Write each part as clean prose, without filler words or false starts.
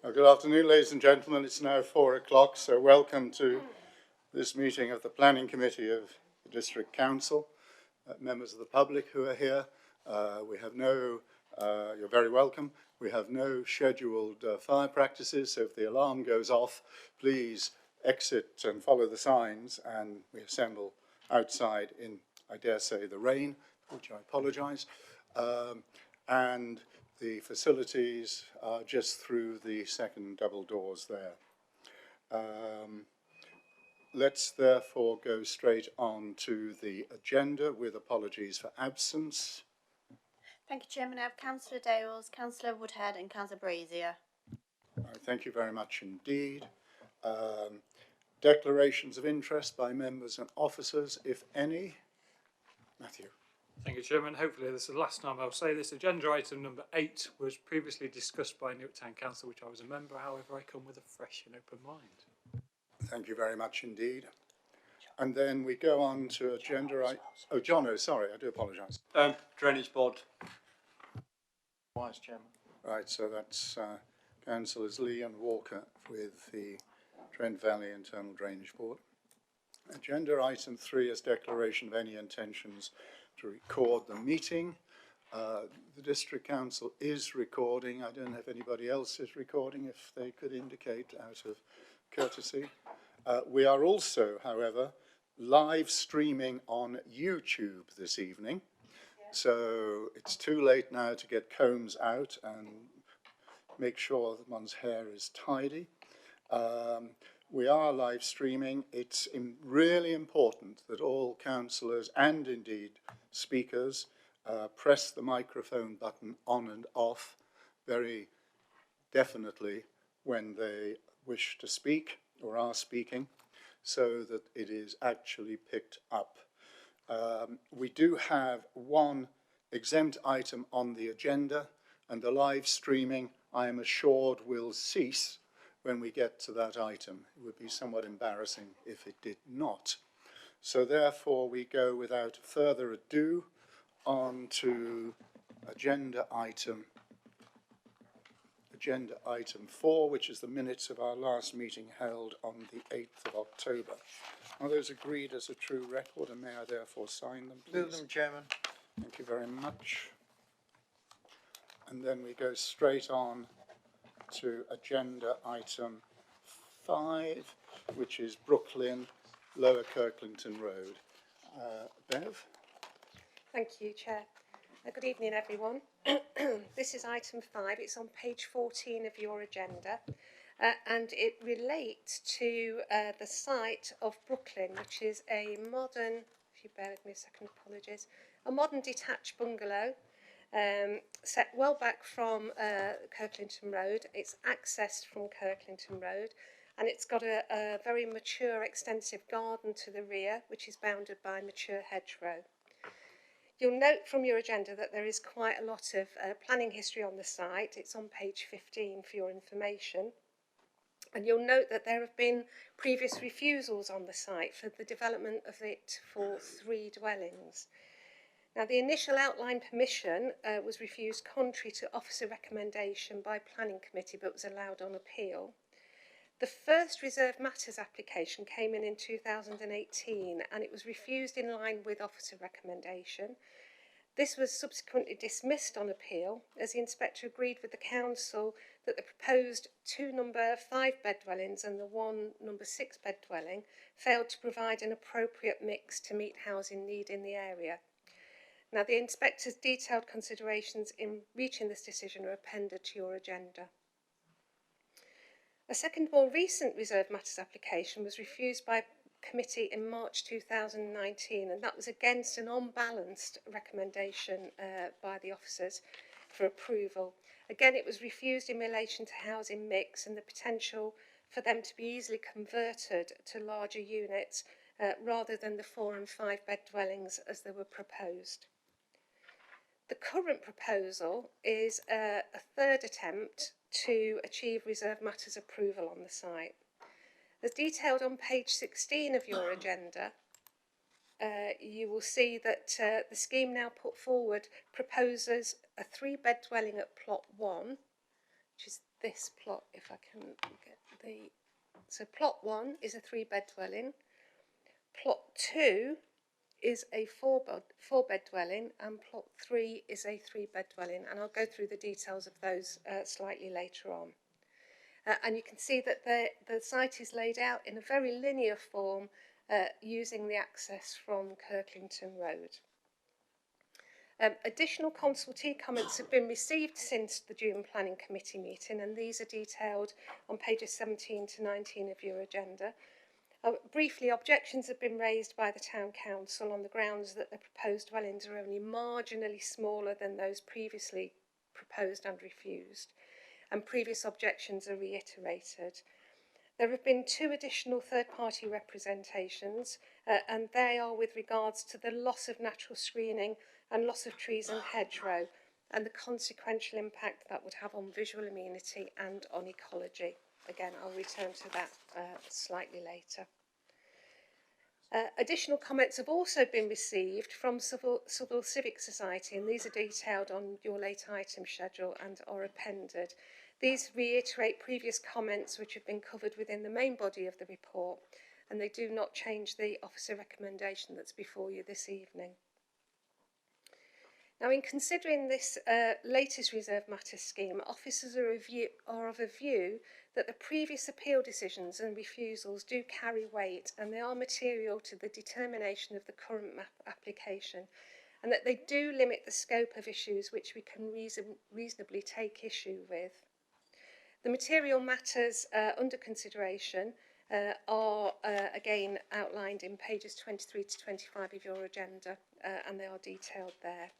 Good afternoon, ladies and gentlemen. It's now 4 o'clock, so welcome to this meeting of the Planning Committee of the District Council. Members of the public who are here, you're very welcome. We have no scheduled fire practices, so if the alarm goes off, please exit and follow the signs, and we assemble outside in, I dare say, the rain, for which I apologise. And the facilities are just through the second double doors there. Let's therefore go straight on to the agenda with apologies for absence. Thank you, Chairman. I have Councillor Dales, Councillor Woodhead and Councillor Brazier. Thank you very much indeed. Declarations of interest by members and officers, if any. Matthew. Thank you, Chairman. Hopefully this is the last time I'll say this. Agenda item number 8 was previously discussed by Newark Town Council, which I was a member. However, I come with a fresh and open mind. Thank you very much indeed. And then we go on to agenda item. Oh, Jono, sorry, I do apologise. Drainage Board. Vice Chairman. Right, so that's Councillors Lee and Walker with the Trent Valley Internal Drainage Board. Agenda item 3 is declaration of any intentions to record the meeting. The District Council is recording. I don't know if anybody else is recording, if they could indicate out of courtesy. We are also, however, live streaming on YouTube this evening. So it's too late now to get combs out and make sure that one's hair is tidy. We are live streaming. It's really important that all councillors and indeed speakers press the microphone button on and off very definitely when they wish to speak or are speaking, so that it is actually picked up. We do have one exempt item on the agenda, and the live streaming, I am assured, will cease when we get to that item. It would be somewhat embarrassing if it did not. So therefore we go without further ado on to agenda item 4, which is the minutes of our last meeting held on the 8th of October. Are those agreed as a true record, and may I therefore sign them, please? Move them, Chairman. Thank you very much. And then we go straight on to agenda item 5, which is Brooklyn, Lower Kirklington Road. Bev? Thank you, Chair. Good evening, everyone. This is item 5. It's on page 14 of your agenda, and it relates to the site of Brooklyn, which is a modern, if you bear with me a second, apologies, a modern detached bungalow set well back from Kirklington Road. It's accessed from Kirklington Road, and it's got a very mature, extensive garden to the rear, which is bounded by mature hedgerow. You'll note from your agenda that there is quite a lot of planning history on the site. It's on page 15 for your information. And you'll note that there have been previous refusals on the site for the development of it for 3 dwellings. Now, the initial outline permission was refused contrary to officer recommendation by Planning Committee, but was allowed on appeal. The first reserved matters application came in 2018, and it was refused in line with officer recommendation. This was subsequently dismissed on appeal, as the inspector agreed with the council that the proposed 2 number 5-bed dwellings and the 1 number 6-bed dwelling failed to provide an appropriate mix to meet housing need in the area. Now, the inspector's detailed considerations in reaching this decision are appended to your agenda. A second, more recent reserved matters application was refused by committee in March 2019, and that was against an unbalanced recommendation by the officers for approval. Again, it was refused in relation to housing mix and the potential for them to be easily converted to larger units rather than the 4 and 5-bed dwellings as they were proposed. The current proposal is a third attempt to achieve reserved matters approval on the site. As detailed on page 16 of your agenda, you will see that the scheme now put forward proposes a 3-bed dwelling at plot 1, which is this plot, if I can get the... So plot 1 is a 3-bed dwelling. Plot 2 is a 4-bed dwelling, and plot 3 is a 3-bed dwelling, and I'll go through the details of those slightly later on. And you can see that the site is laid out in a very linear form using the access from Kirklington Road. Additional consultee comments have been received since the June Planning Committee meeting, and these are detailed on pages 17 to 19 of your agenda. Briefly, objections have been raised by the Town Council on the grounds that the proposed dwellings are only marginally smaller than those previously proposed and refused, and previous objections are reiterated. There have been 2 additional third-party representations, and they are with regards to the loss of natural screening and loss of trees and hedgerow, and the consequential impact that would have on visual amenity and on ecology. Again, I'll return to that slightly later. Additional comments have also been received from Southwell Civic Society, and these are detailed on your late item schedule and are appended. These reiterate previous comments which have been covered within the main body of the report, and they do not change the officer recommendation that's before you this evening. Now, in considering this latest reserve matters scheme, officers are of a view that the previous appeal decisions and refusals do carry weight, and they are material to the determination of the current map application, and that they do limit the scope of issues which we can reasonably take issue with. The material matters under consideration are again outlined in pages 23 to 25 of your agenda, and they are detailed there.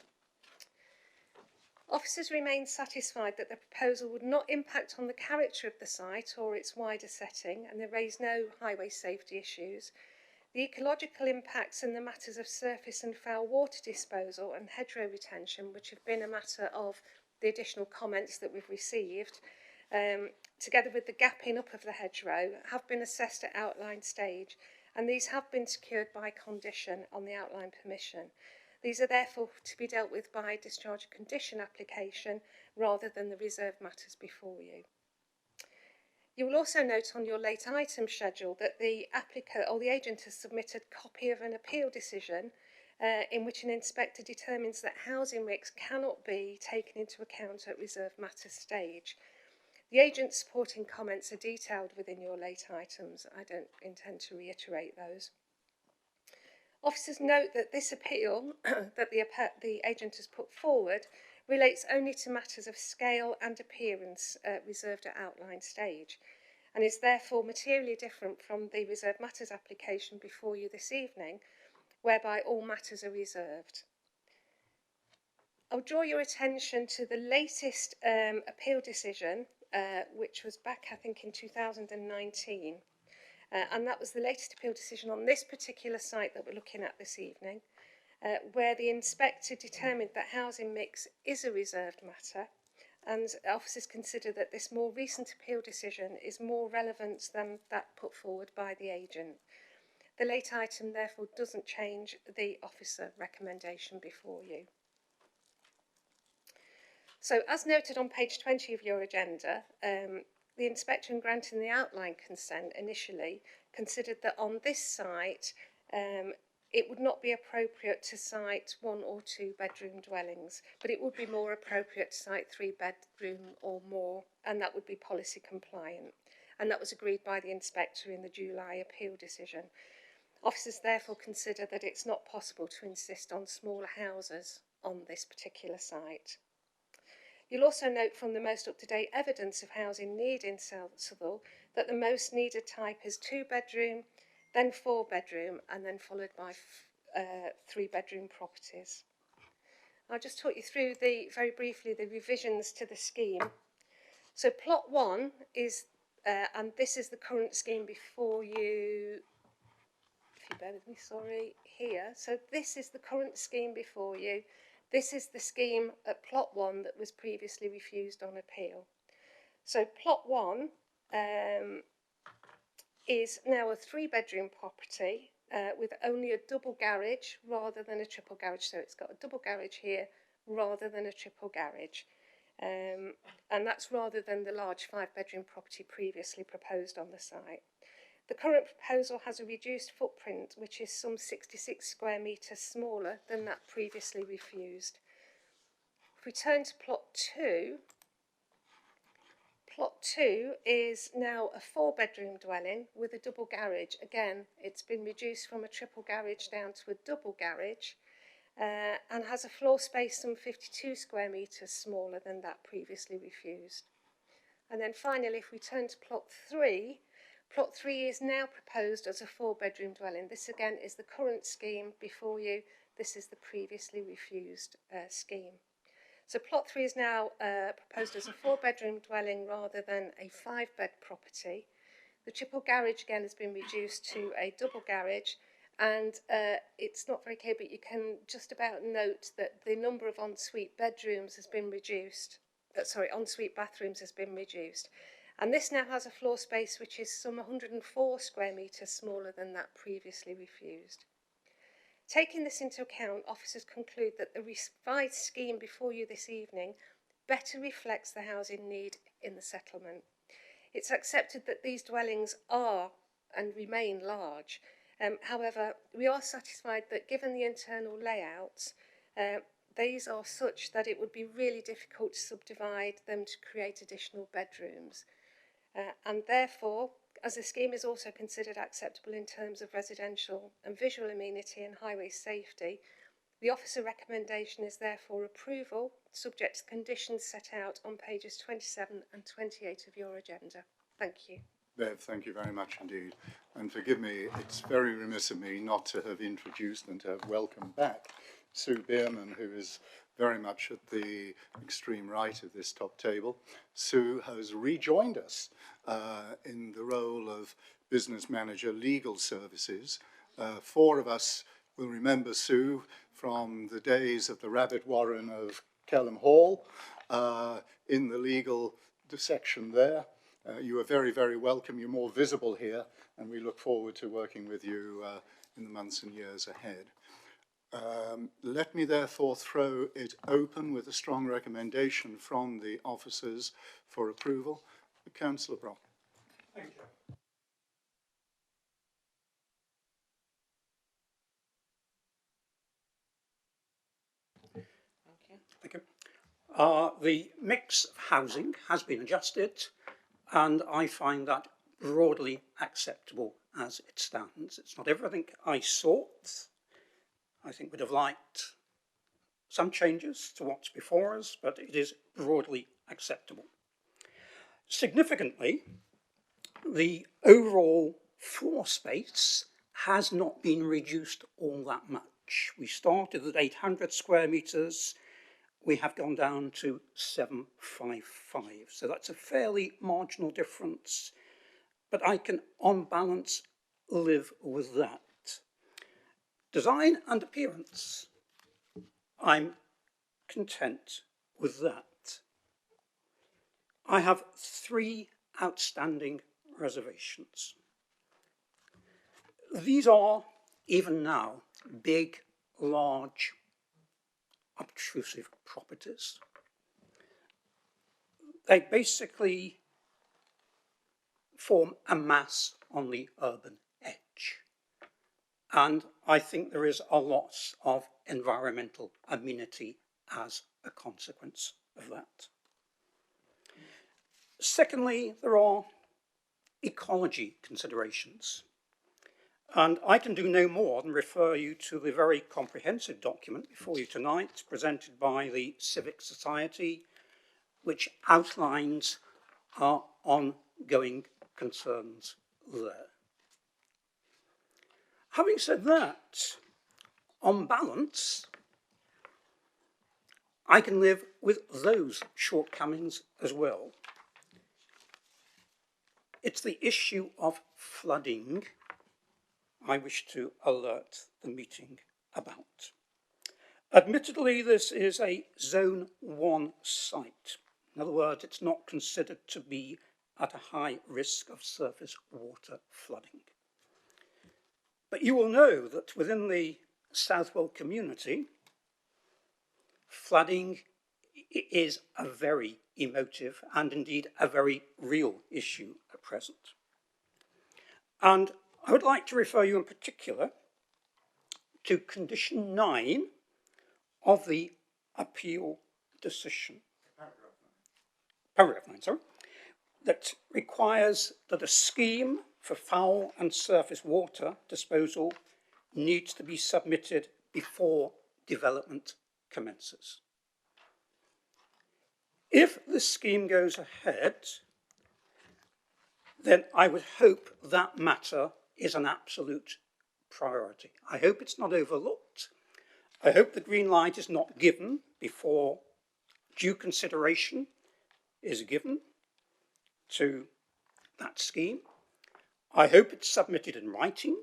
Officers remain satisfied that the proposal would not impact on the character of the site or its wider setting, and they raise no highway safety issues. The ecological impacts and the matters of surface and foul water disposal and hedgerow retention, which have been a matter of the additional comments that we've received, together with the gapping up of the hedgerow, have been assessed at outline stage, and these have been secured by condition on the outline permission. These are therefore to be dealt with by discharge of condition application rather than the reserved matters before you. You will also note on your late item schedule that the applicant or the agent has submitted a copy of an appeal decision in which an inspector determines that housing mix cannot be taken into account at reserved matters stage. The agent's supporting comments are detailed within your late items. I don't intend to reiterate those. Officers note that this appeal that the agent has put forward relates only to matters of scale and appearance reserved at outline stage, and is therefore materially different from the reserved matters application before you this evening, whereby all matters are reserved. I'll draw your attention to the latest appeal decision, which was back, I think, in 2019. And that was the latest appeal decision on this particular site that we're looking at this evening, where the inspector determined that housing mix is a reserved matter, and officers consider that this more recent appeal decision is more relevant than that put forward by the agent. The late item therefore doesn't change the officer recommendation before you. So, as noted on page 20 of your agenda, the inspector, in granting the outline consent initially, considered that on this site it would not be appropriate to site 1 or 2 bedroom dwellings, but it would be more appropriate to site 3 bedroom or more, and that would be policy compliant. And that was agreed by the inspector in the July appeal decision. Officers therefore consider that it's not possible to insist on smaller houses on this particular site. You'll also note from the most up-to-date evidence of housing need in Southwell that the most needed type is 2 bedroom, then 4 bedroom, and then followed by 3 bedroom properties. I'll just talk you through very briefly the revisions to the scheme. So plot 1 is, and this is the current scheme before you, if you bear with me, sorry, here. So this is the current scheme before you. This is the scheme at plot 1 that was previously refused on appeal. So plot 1 is now a 3-bedroom property with only a double garage rather than a triple garage. So it's got a double garage here rather than a triple garage. and that's rather than the large 5-bedroom property previously proposed on the site. The current proposal has a reduced footprint, which is some 66 square metres smaller than that previously refused. If we turn to plot 2, plot 2 is now a 4-bedroom dwelling with a double garage. Again, it's been reduced from a triple garage down to a double garage, and has a floor space some 52 square metres smaller than that previously refused. And then finally, if we turn to plot 3 is now proposed as a 4-bedroom dwelling. This again is the current scheme before you. This is the previously refused scheme. So plot 3 is now proposed as a 4-bedroom dwelling rather than a 5-bed property. The triple garage again has been reduced to a double garage, and it's not very clear, but you can just about note that the number of ensuite bedrooms has been reduced. Ensuite bathrooms has been reduced. And this now has a floor space which is some 104 square metres smaller than that previously refused. Taking this into account, officers conclude that the revised scheme before you this evening better reflects the housing need in the settlement. It's accepted that these dwellings are and remain large. However, we are satisfied that given the internal layouts, these are such that it would be really difficult to subdivide them to create additional bedrooms. And therefore, as the scheme is also considered acceptable in terms of residential and visual amenity and highway safety, the officer recommendation is therefore approval, subject to conditions set out on pages 27 and 28 of your agenda. Thank you. Bev, thank you very much indeed. And forgive me, it's very remiss of me not to have introduced and to have welcomed back Sue Bierman, who is very much at the extreme right of this top table. Sue has rejoined us in the role of Business Manager Legal Services. 4 of us will remember Sue from the days of the rabbit warren of Kelham Hall in the legal section there. You are very, very welcome. You're more visible here, and we look forward to working with you in the months and years ahead. Let me therefore throw it open with a strong recommendation from the officers for approval. Councillor Brock. Thank you. Thank you. The mix of housing has been adjusted, and I find that broadly acceptable as it stands. It's not everything I sought. I think we'd have liked some changes to what's before us, but it is broadly acceptable. Significantly, the overall floor space has not been reduced all that much. We started at 800 square metres. We have gone down to 755. So that's a fairly marginal difference, but I can, on balance, live with that. Design and appearance, I'm content with that. I have 3 outstanding reservations. These are, even now, big, large, obtrusive properties. They basically form a mass on the urban edge. And I think there is a loss of environmental amenity as a consequence of that. Secondly, there are ecology considerations. And I can do no more than refer you to the very comprehensive document before you tonight, presented by the Civic Society, which outlines our ongoing concerns there. Having said that, on balance, I can live with those shortcomings as well. It's the issue of flooding I wish to alert the meeting about. Admittedly, this is a Zone 1 site. In other words, it's not considered to be at a high risk of surface water flooding. But you will know that within the Southwell community, flooding is a very emotive and indeed a very real issue at present. And I would like to refer you in particular to condition 9 of the appeal decision. Paragraph 9, sorry. That requires that a scheme for foul and surface water disposal needs to be submitted before development commences. If the scheme goes ahead, then I would hope that matter is an absolute priority. I hope it's not overlooked. I hope the green light is not given before due consideration is given to that scheme. I hope it's submitted in writing,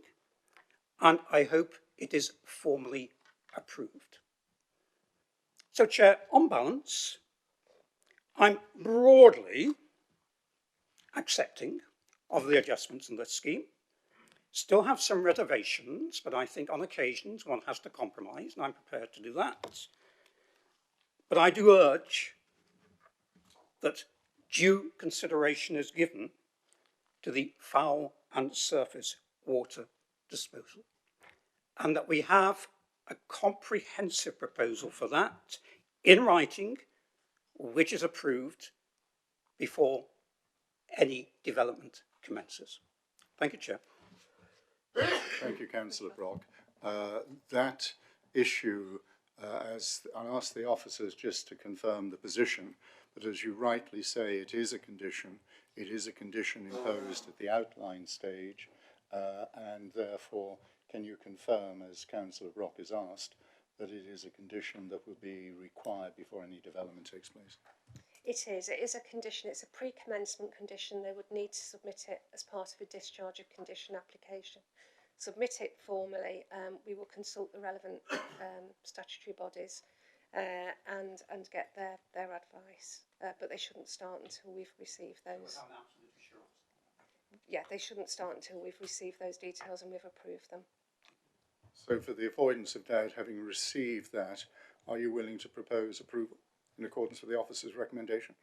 and I hope it is formally approved. So, Chair, on balance, I'm broadly accepting of the adjustments in this scheme. Still have some reservations, but I think on occasions one has to compromise, and I'm prepared to do that. But I do urge that due consideration is given to the foul and surface water disposal, and that we have a comprehensive proposal for that in writing, which is approved before any development commences. Thank you, Chair. Thank you, Councillor Brock. That issue, I'll ask the officers just to confirm the position, but as you rightly say, it is a condition. It is a condition imposed at the outline stage, and therefore, can you confirm, as Councillor Brock has asked, that it is a condition that will be required before any development takes place? It is a condition, it's a pre-commencement condition. They would need to submit it as part of a discharge of condition application. Submit it formally, we will consult the relevant statutory bodies and get their advice, but they shouldn't start until we've received those. Yeah, they shouldn't start until we've received those details and we've approved them. So for the avoidance of doubt, having received that, are you willing to propose approval in accordance with the officer's recommendation?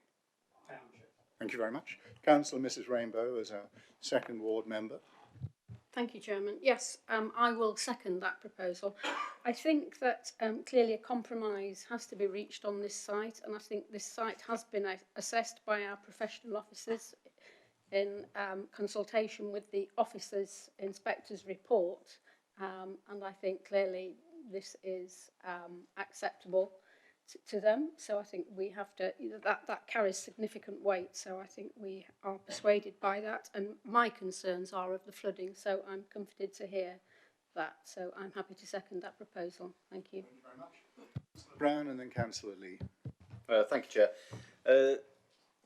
Thank you very much. Councillor Mrs Rainbow, as our second ward member. Thank you, Chairman. Yes, I will second that proposal. I think that clearly a compromise has to be reached on this site, and I think this site has been assessed by our professional officers in consultation with the officers' inspector's report, and I think clearly this is acceptable to them. So I think we have to, that carries significant weight, so I think we are persuaded by that, and my concerns are of the flooding, so I'm comforted to hear that, so I'm happy to second that proposal. Thank you. Thank you very much. Councillor Brown and then Councillor Lee. Thank you, Chair.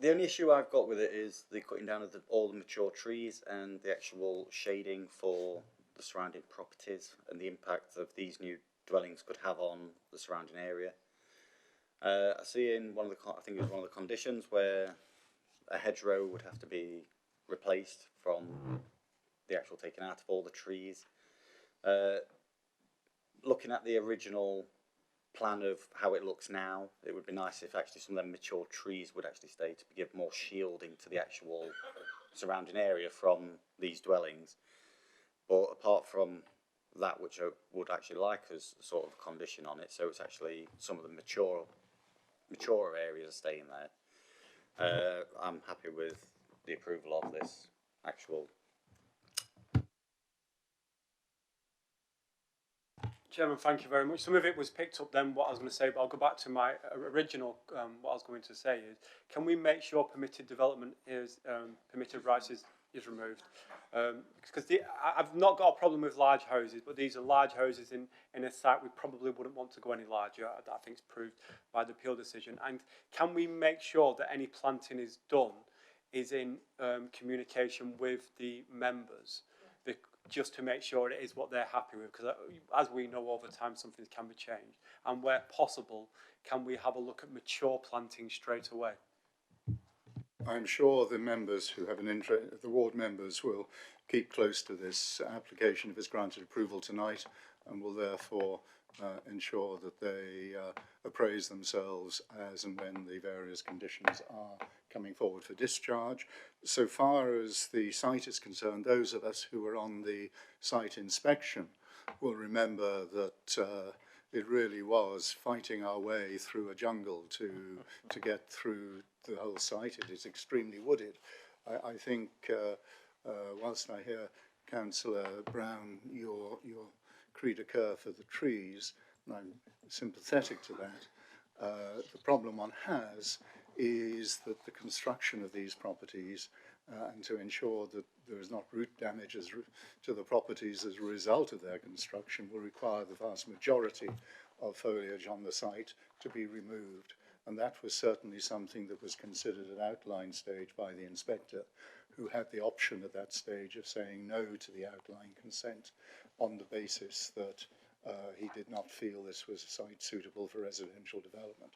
The only issue I've got with it is the cutting down of all the mature trees and the actual shading for the surrounding properties and the impact of these new dwellings could have on the surrounding area. I see in one of the, I think it was one of the conditions where a hedgerow would have to be replaced from the actual taking out of all the trees. Looking at the original plan of how it looks now, it would be nice if actually some of them mature trees would actually stay to give more shielding to the actual surrounding area from these dwellings. But apart from that, which I would actually like as a sort of condition on it, so it's actually some of the maturer areas are staying there. I'm happy with the approval of this actual. Chairman, thank you very much. Some of it was picked up then, what I was going to say, but I'll go back to my original, what I was going to say is, can we make sure permitted development is, permitted rights is removed? Because I've not got a problem with large houses, but these are large houses in a site we probably wouldn't want to go any larger. I think it's proved by the appeal decision. And can we make sure that any planting is done is in communication with the members? Just to make sure it is what they're happy with, because as we know over time some things can be changed, and where possible can we have a look at mature planting straight away? I'm sure the members who have an interest, the ward members, will keep close to this application if it's granted approval tonight, and will therefore ensure that they appraise themselves as and when the various conditions are coming forward for discharge. So far as the site is concerned, those of us who were on the site inspection will remember that it really was fighting our way through a jungle to get through the whole site. It is extremely wooded. I think whilst I hear Councillor Brown, your cri de coeur for the trees, and I'm sympathetic to that, the problem one has is that the construction of these properties and to ensure that there is not root damage to the properties as a result of their construction will require the vast majority of foliage on the site to be removed. And that was certainly something that was considered at outline stage by the inspector, who had the option at that stage of saying no to the outline consent on the basis that he did not feel this was a site suitable for residential development.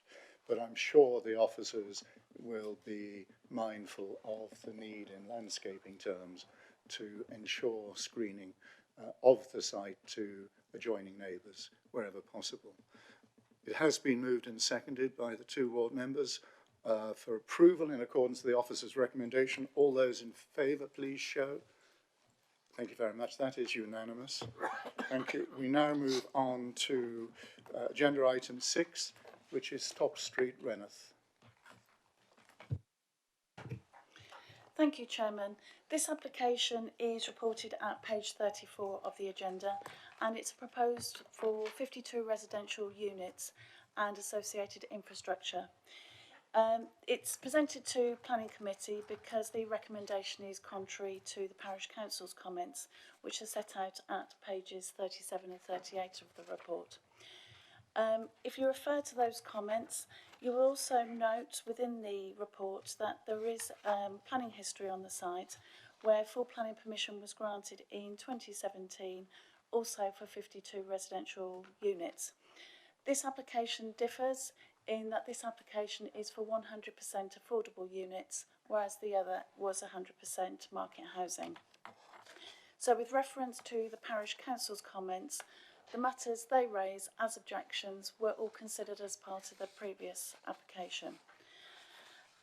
But I'm sure the officers will be mindful of the need in landscaping terms to ensure screening of the site to adjoining neighbours wherever possible. It has been moved and seconded by the two ward members for approval in accordance with the officer's recommendation. All those in favour, please show. Thank you very much. That is unanimous. Thank you. We now move on to agenda item 6, which is Top Street, Reneth. Thank you, Chairman. This application is reported at page 34 of the agenda, and it's proposed for 52 residential units and associated infrastructure. It's presented to Planning Committee because the recommendation is contrary to the Parish Council's comments, which are set out at pages 37 and 38 of the report. If you refer to those comments, you will also note within the report that there is planning history on the site where full planning permission was granted in 2017, also for 52 residential units. This application differs in that this application is for 100% affordable units, whereas the other was 100% market housing. So with reference to the Parish Council's comments, the matters they raise as objections were all considered as part of the previous application.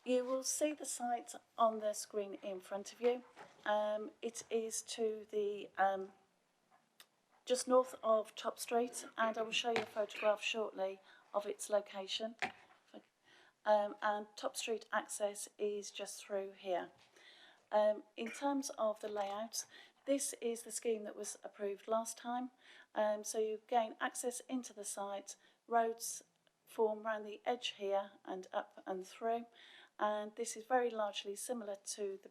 You will see the site on the screen in front of you. It is to the just north of Top Street, and I will show you a photograph shortly of its location. And Top Street access is just through here. In terms of the layout, this is the scheme that was approved last time. So you gain access into the site, roads form around the edge here and up and through, and this is very largely similar to the,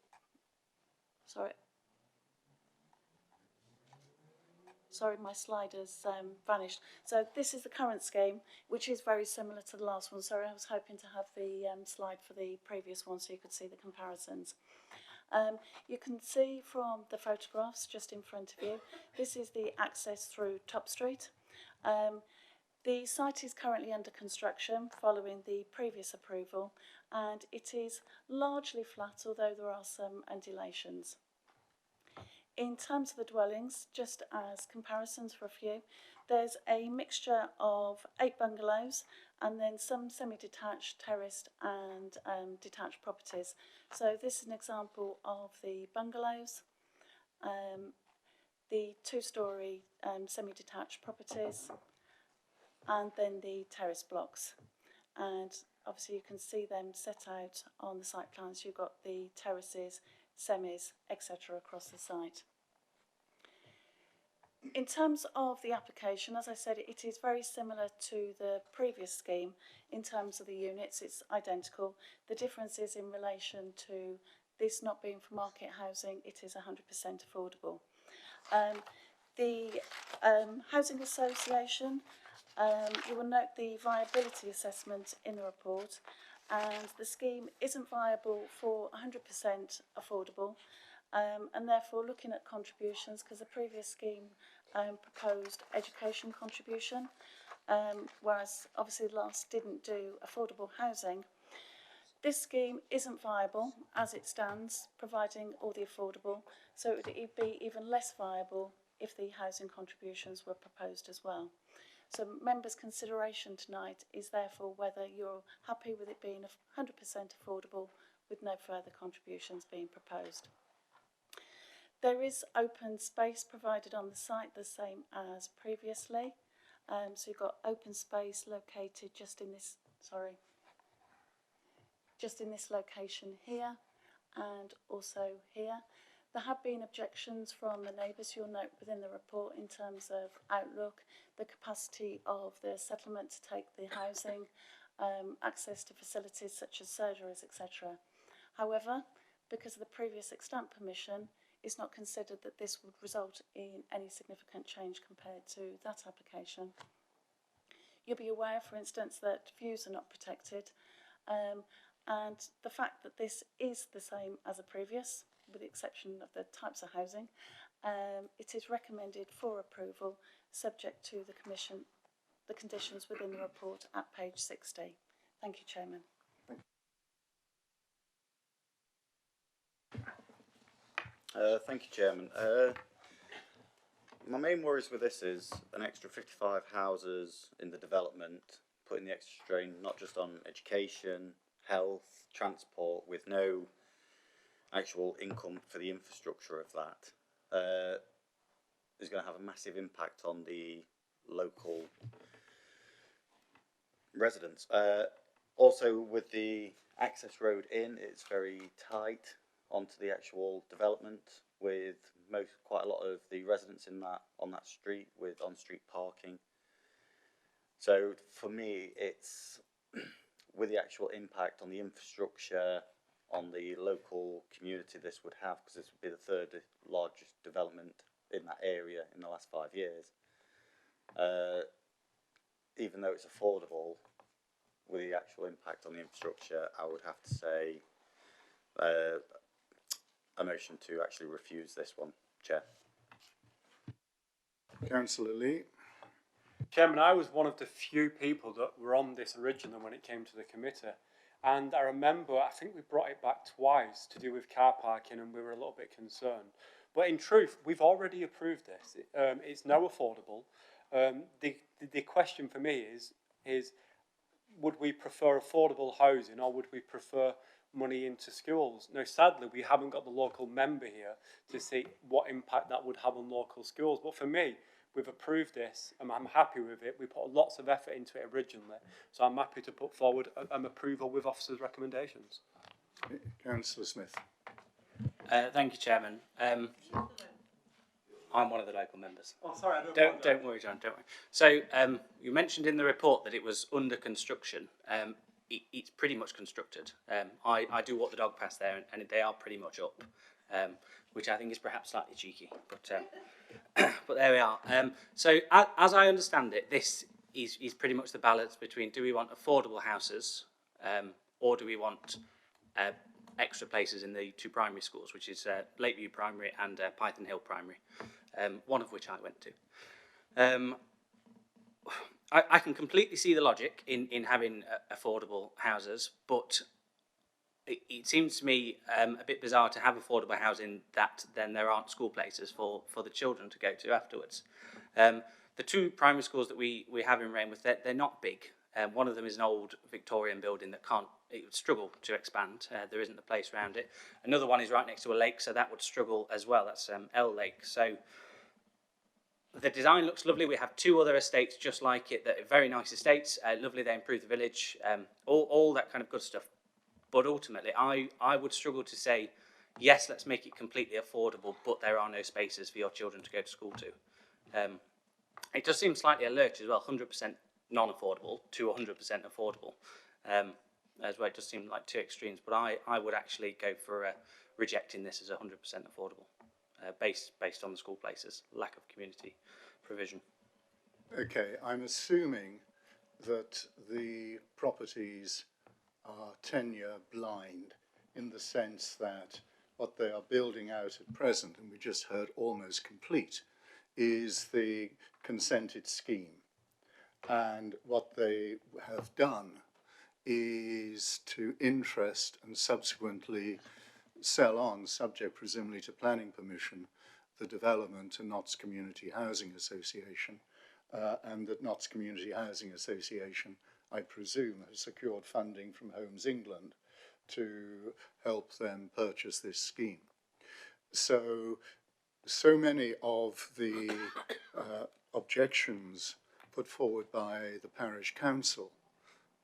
sorry, my slide has vanished. So this is the current scheme, which is very similar to the last one. Sorry, I was hoping to have the slide for the previous one so you could see the comparisons. You can see from the photographs just in front of you, this is the access through Top Street. The site is currently under construction following the previous approval, and it is largely flat, although there are some undulations. In terms of the dwellings, just as comparisons for a few, there's a mixture of 8 bungalows and then some semi-detached, terraced and detached properties. So this is an example of the bungalows, the 2-storey semi-detached properties, and then the terrace blocks. And obviously you can see them set out on the site plans. You've got the terraces, semis, etc. across the site. In terms of the application, as I said, it is very similar to the previous scheme. In terms of the units, it's identical. The difference is in relation to this not being for market housing, it is 100% affordable. The Housing Association, you will note the viability assessment in the report, and the scheme isn't viable for 100% affordable, and therefore looking at contributions, because the previous scheme proposed education contribution, whereas obviously the last didn't do affordable housing. This scheme isn't viable as it stands, providing all the affordable, so it would be even less viable if the housing contributions were proposed as well. So members' consideration tonight is therefore whether you're happy with it being 100% affordable with no further contributions being proposed. There is open space provided on the site, the same as previously. So you've got open space located just in this location here and also here. There have been objections from the neighbours, you'll note within the report, in terms of outlook, the capacity of the settlement to take the housing, access to facilities such as surgeries, etc. However, because of the previous extant permission, it's not considered that this would result in any significant change compared to that application. You'll be aware, for instance, that views are not protected, and the fact that this is the same as a previous, with the exception of the types of housing, it is recommended for approval, subject to the conditions within the report at page 60. Thank you, Chairman. Thank you, Chairman. My main worries with this is an extra 55 houses in the development, putting the extra strain not just on education, health, transport, with no actual income for the infrastructure of that, is going to have a massive impact on the local residents. Also, with the access road in, it's very tight onto the actual development, with quite a lot of the residents on that street with on-street parking. So for me, it's with the actual impact on the infrastructure, on the local community this would have, because this would be the third largest development in that area in the last 5 years. Even though it's affordable, with the actual impact on the infrastructure, I would have to say a motion to actually refuse this one, Chair. Councillor Lee. Chairman, I was one of the few people that were on this originally when it came to the committee. And I remember, I think we brought it back twice to do with car parking, and we were a little bit concerned. But in truth, we've already approved this. It's now affordable. The question for me is would we prefer affordable housing, or would we prefer money into schools? Now, sadly, we haven't got the local member here to see what impact that would have on local schools. But for me, we've approved this, and I'm happy with it. We put lots of effort into it originally, so I'm happy to put forward an approval with officers' recommendations. Councillor Smith. Thank you, Chairman. I'm one of the local members. Oh, sorry, Don't worry, John, don't worry. So you mentioned in the report that it was under construction. It's pretty much constructed. I do walk the dog past there, and they are pretty much up, which I think is perhaps slightly cheeky, but but there we are. So as I understand it, this is pretty much the balance between, do we want affordable houses, or do we want extra places in the two primary schools, which is Lakeview Primary and Python Hill Primary, one of which I went to. I can completely see the logic in having affordable houses, but it seems to me a bit bizarre to have affordable housing that then there aren't school places for the children to go to afterwards. The two primary schools that we have in Rainworth, they're not big. One of them is an old Victorian building that it would struggle to expand. There isn't a place around it. Another one is right next to a lake, so that would struggle as well. That's L Lake. So the design looks lovely. We have two other estates just like it that are very nice estates. Lovely, they improve the village, all that kind of good stuff. But ultimately, I would struggle to say, yes, let's make it completely affordable, but there are no spaces for your children to go to school to. It does seem slightly a lurch as well, 100% non-affordable to 100% affordable. As well, it does seem like two extremes, but I would actually go for rejecting this as 100% affordable, based on the school places, lack of community provision. Okay, I'm assuming that the properties are tenure blind in the sense that what they are building out at present, and we just heard almost complete, is the consented scheme. And what they have done is to interest and subsequently sell on, subject presumably to planning permission, the development to Notts Community Housing Association and that Notts Community Housing Association, I presume, has secured funding from Homes England to help them purchase this scheme. So many of the objections put forward by the parish council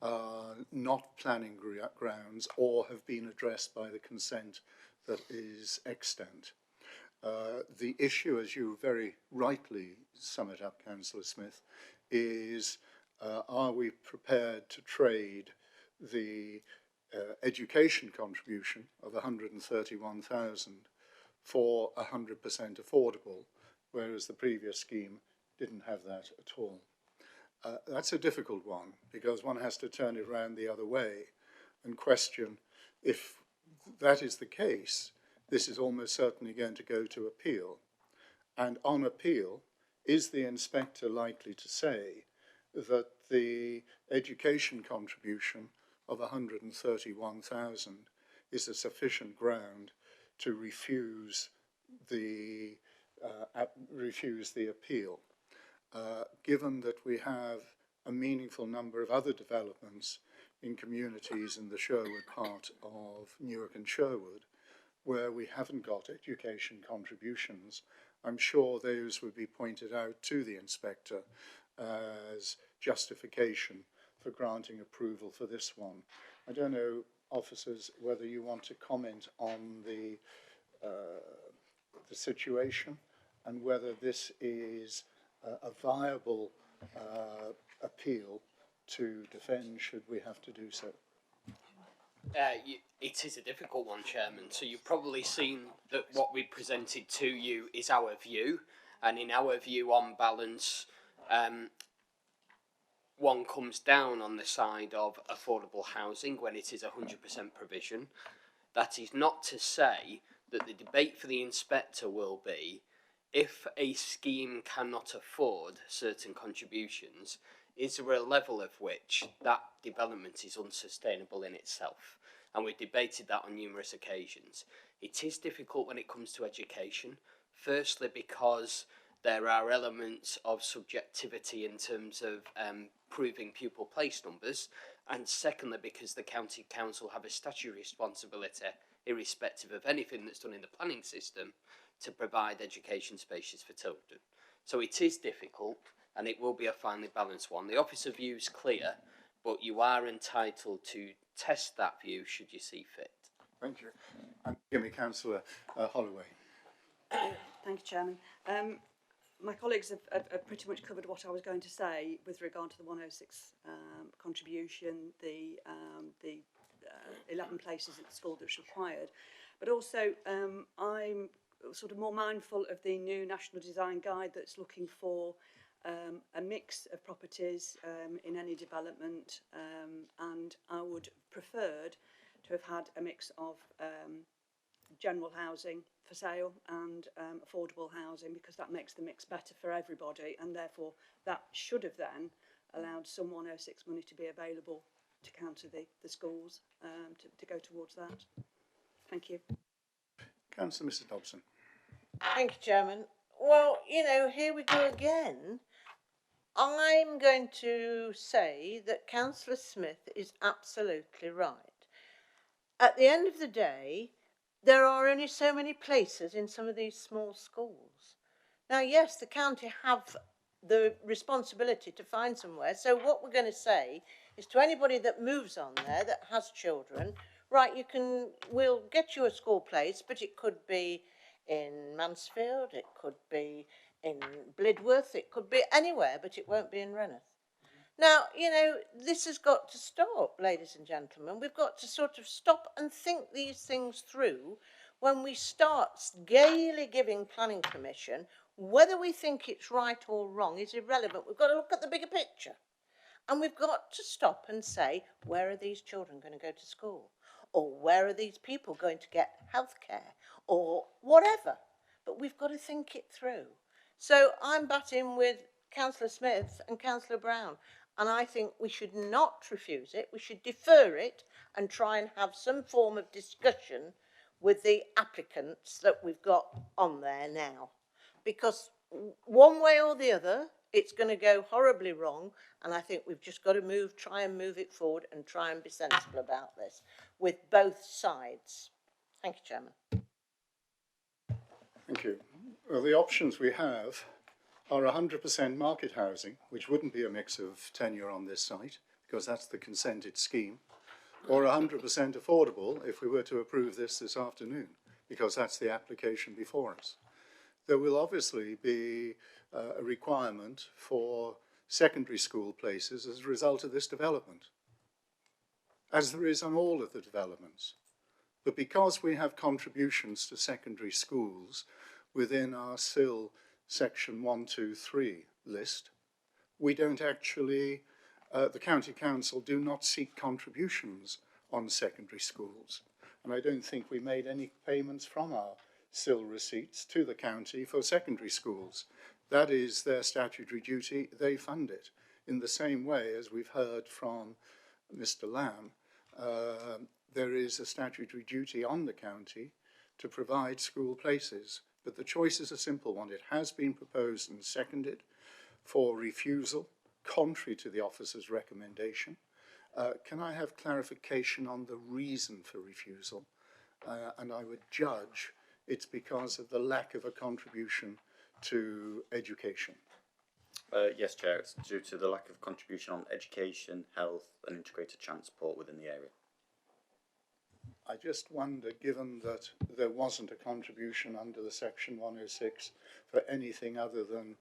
are not planning grounds or have been addressed by the consent that is extant. The issue, as you very rightly sum it up, Councillor Smith, is are we prepared to trade the education contribution of 131,000 for 100% affordable, whereas the previous scheme didn't have that at all. That's a difficult one, because one has to turn it around the other way and question if that is the case, this is almost certainly going to go to appeal. And on appeal, is the inspector likely to say that the education contribution of 131,000 is a sufficient ground to refuse the appeal? Given that we have a meaningful number of other developments in communities in the Sherwood part of Newark and Sherwood, where we haven't got education contributions, I'm sure those would be pointed out to the inspector as justification for granting approval for this one. I don't know, officers, whether you want to comment on the situation and whether this is a viable appeal to defend should we have to do so. It is a difficult one, Chairman, so you've probably seen that what we presented to you is our view, and in our view, on balance, one comes down on the side of affordable housing when it is 100% provision. That is not to say that the debate for the inspector will be, if a scheme cannot afford certain contributions, is there a level of which that development is unsustainable in itself? And we've debated that on numerous occasions. It is difficult when it comes to education, firstly because there are elements of subjectivity in terms of proving pupil place numbers, and secondly because the county council have a statutory responsibility, irrespective of anything that's done in the planning system, to provide education spaces for children. So it is difficult, and it will be a finely balanced one. The officer view is clear, but you are entitled to test that view should you see fit. Thank you. And give me Councillor Holloway. Thank you, Chairman. My colleagues have pretty much covered what I was going to say with regard to the 106 contribution, the 11 places at the school that's required. But also, I'm sort of more mindful of the new National Design Guide that's looking for a mix of properties in any development, and I would preferred to have had a mix of general housing for sale and affordable housing, because that makes the mix better for everybody, and therefore that should have then allowed some 106 money to be available to counter the schools to go towards that. Thank you. Councillor Mrs Dobson. Thank you, Chairman. Well, you know, here we go again. I'm going to say that Councillor Smith is absolutely right. At the end of the day, there are only so many places in some of these small schools. Now, yes, the county have the responsibility to find somewhere. So what we're going to say is to anybody that moves on there that has children, right, we'll get you a school place, but it could be in Mansfield, it could be in Blidworth, it could be anywhere, but it won't be in Reneth. Now, you know, this has got to stop, ladies and gentlemen. We've got to sort of stop and think these things through when we start gaily giving planning permission. Whether we think it's right or wrong is irrelevant. We've got to look at the bigger picture. And we've got to stop and say, where are these children going to go to school? Or where are these people going to get healthcare? Or whatever. But we've got to think it through. So I'm batting with Councillor Smith and Councillor Brown. And I think we should not refuse it. We should defer it and try and have some form of discussion with the applicants that we've got on there now. Because one way or the other, it's going to go horribly wrong. And I think we've just got to try and move it forward and try and be sensible about this with both sides. Thank you, Chairman. Thank you. Well, the options we have are 100% market housing, which wouldn't be a mix of tenure on this site, because that's the consented scheme, or 100% affordable if we were to approve this afternoon, because that's the application before us. There will obviously be a requirement for secondary school places as a result of this development, as there is on all of the developments. But because we have contributions to secondary schools within our SIL section 123 list, we don't actually, the County Council do not seek contributions on secondary schools. And I don't think we made any payments from our SIL receipts to the county for secondary schools. That is their statutory duty, they fund it. In the same way as we've heard from Mr. Lamb, there is a statutory duty on the county to provide school places. But the choice is a simple one. It has been proposed and seconded for refusal, contrary to the officer's recommendation. Can I have clarification on the reason for refusal? And I would judge it's because of the lack of a contribution to education. Yes, Chair, it's due to the lack of contribution on education, health and integrated transport within the area. I just wonder, given that there wasn't a contribution under the section 106 for anything other than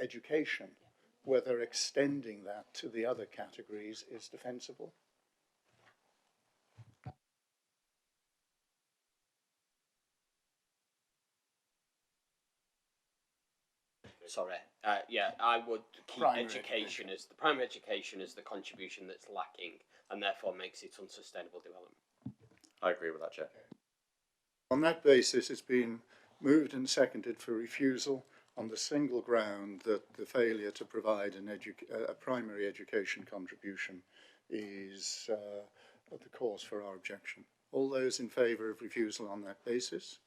education, whether extending that to the other categories is defensible. Sorry, yeah, I would keep Primary education as the primary education as the contribution that's lacking, and therefore makes it unsustainable development. I agree with that, Chair. On that basis, it's been moved and seconded for refusal on the single ground that the failure to provide a primary education contribution is the cause for our objection. All those in favour of refusal on that basis?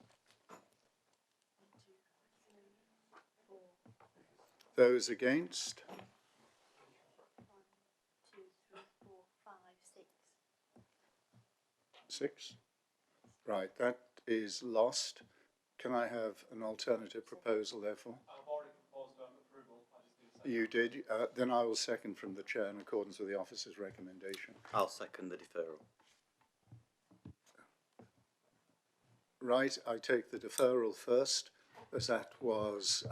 Those against? 1, 2, 3, 4, 5, 6. 6? Right, that is lost. Can I have an alternative proposal, therefore? I've already proposed approval. I just need a second. You did. Then I will second from the chair in accordance with the officer's recommendation. I'll second the deferral. Right, I take the deferral first, as that was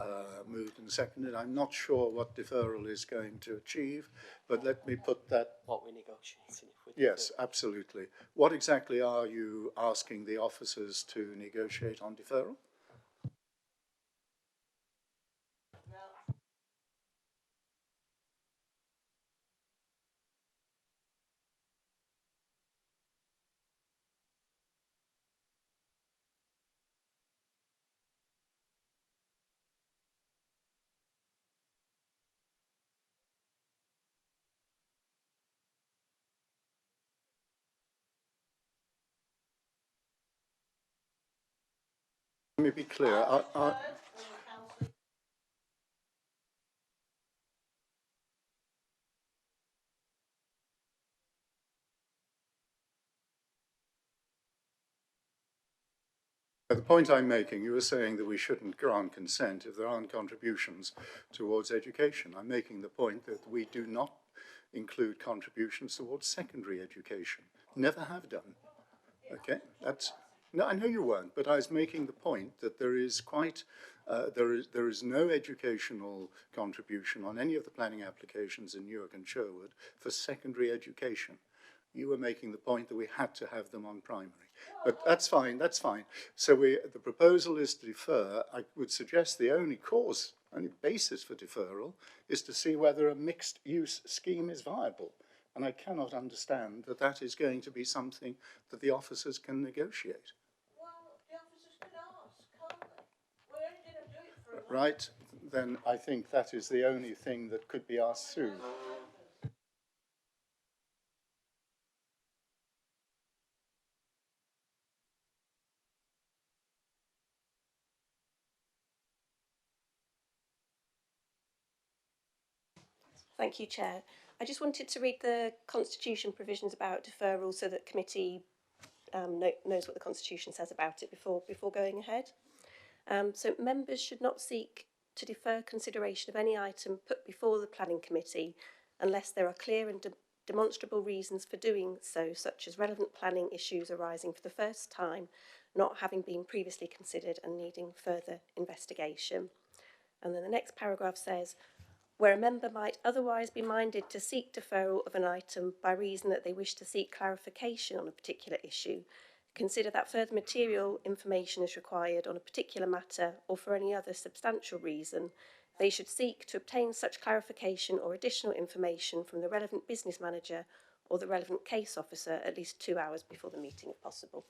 moved and seconded. I'm not sure what deferral is going to achieve, but let me put that. What we're negotiating. If we Yes, absolutely. What exactly are you asking the officers to negotiate on deferral? Let me be clear. The point I'm making, you were saying that we shouldn't grant consent if there aren't contributions towards education. I'm making the point that we do not include contributions towards secondary education. Never have done. Okay, that's... No, I know you weren't, but I was making the point that there is quite, there is no educational contribution on any of the planning applications in Newark and Sherwood for secondary education. You were making the point that we had to have them on primary, but that's fine, that's fine. So the proposal is to defer. I would suggest the only basis for deferral is to see whether a mixed use scheme is viable. And I cannot understand that that is going to be something that the officers can negotiate. Well, the officers can ask, can't they? We're only going to do it for a month. Right, then I think that is the only thing that could be asked soon. Thank you, Chair. I just wanted to read the Constitution provisions about deferral so that committee knows what the Constitution says about it before going ahead. So members should not seek to defer consideration of any item put before the Planning Committee unless there are clear and demonstrable reasons for doing so, such as relevant planning issues arising for the first time, not having been previously considered and needing further investigation. And then the next paragraph says, where a member might otherwise be minded to seek deferral of an item by reason that they wish to seek clarification on a particular issue, consider that further material information is required on a particular matter or for any other substantial reason, they should seek to obtain such clarification or additional information from the relevant business manager or the relevant case officer at least 2 hours before the meeting if possible.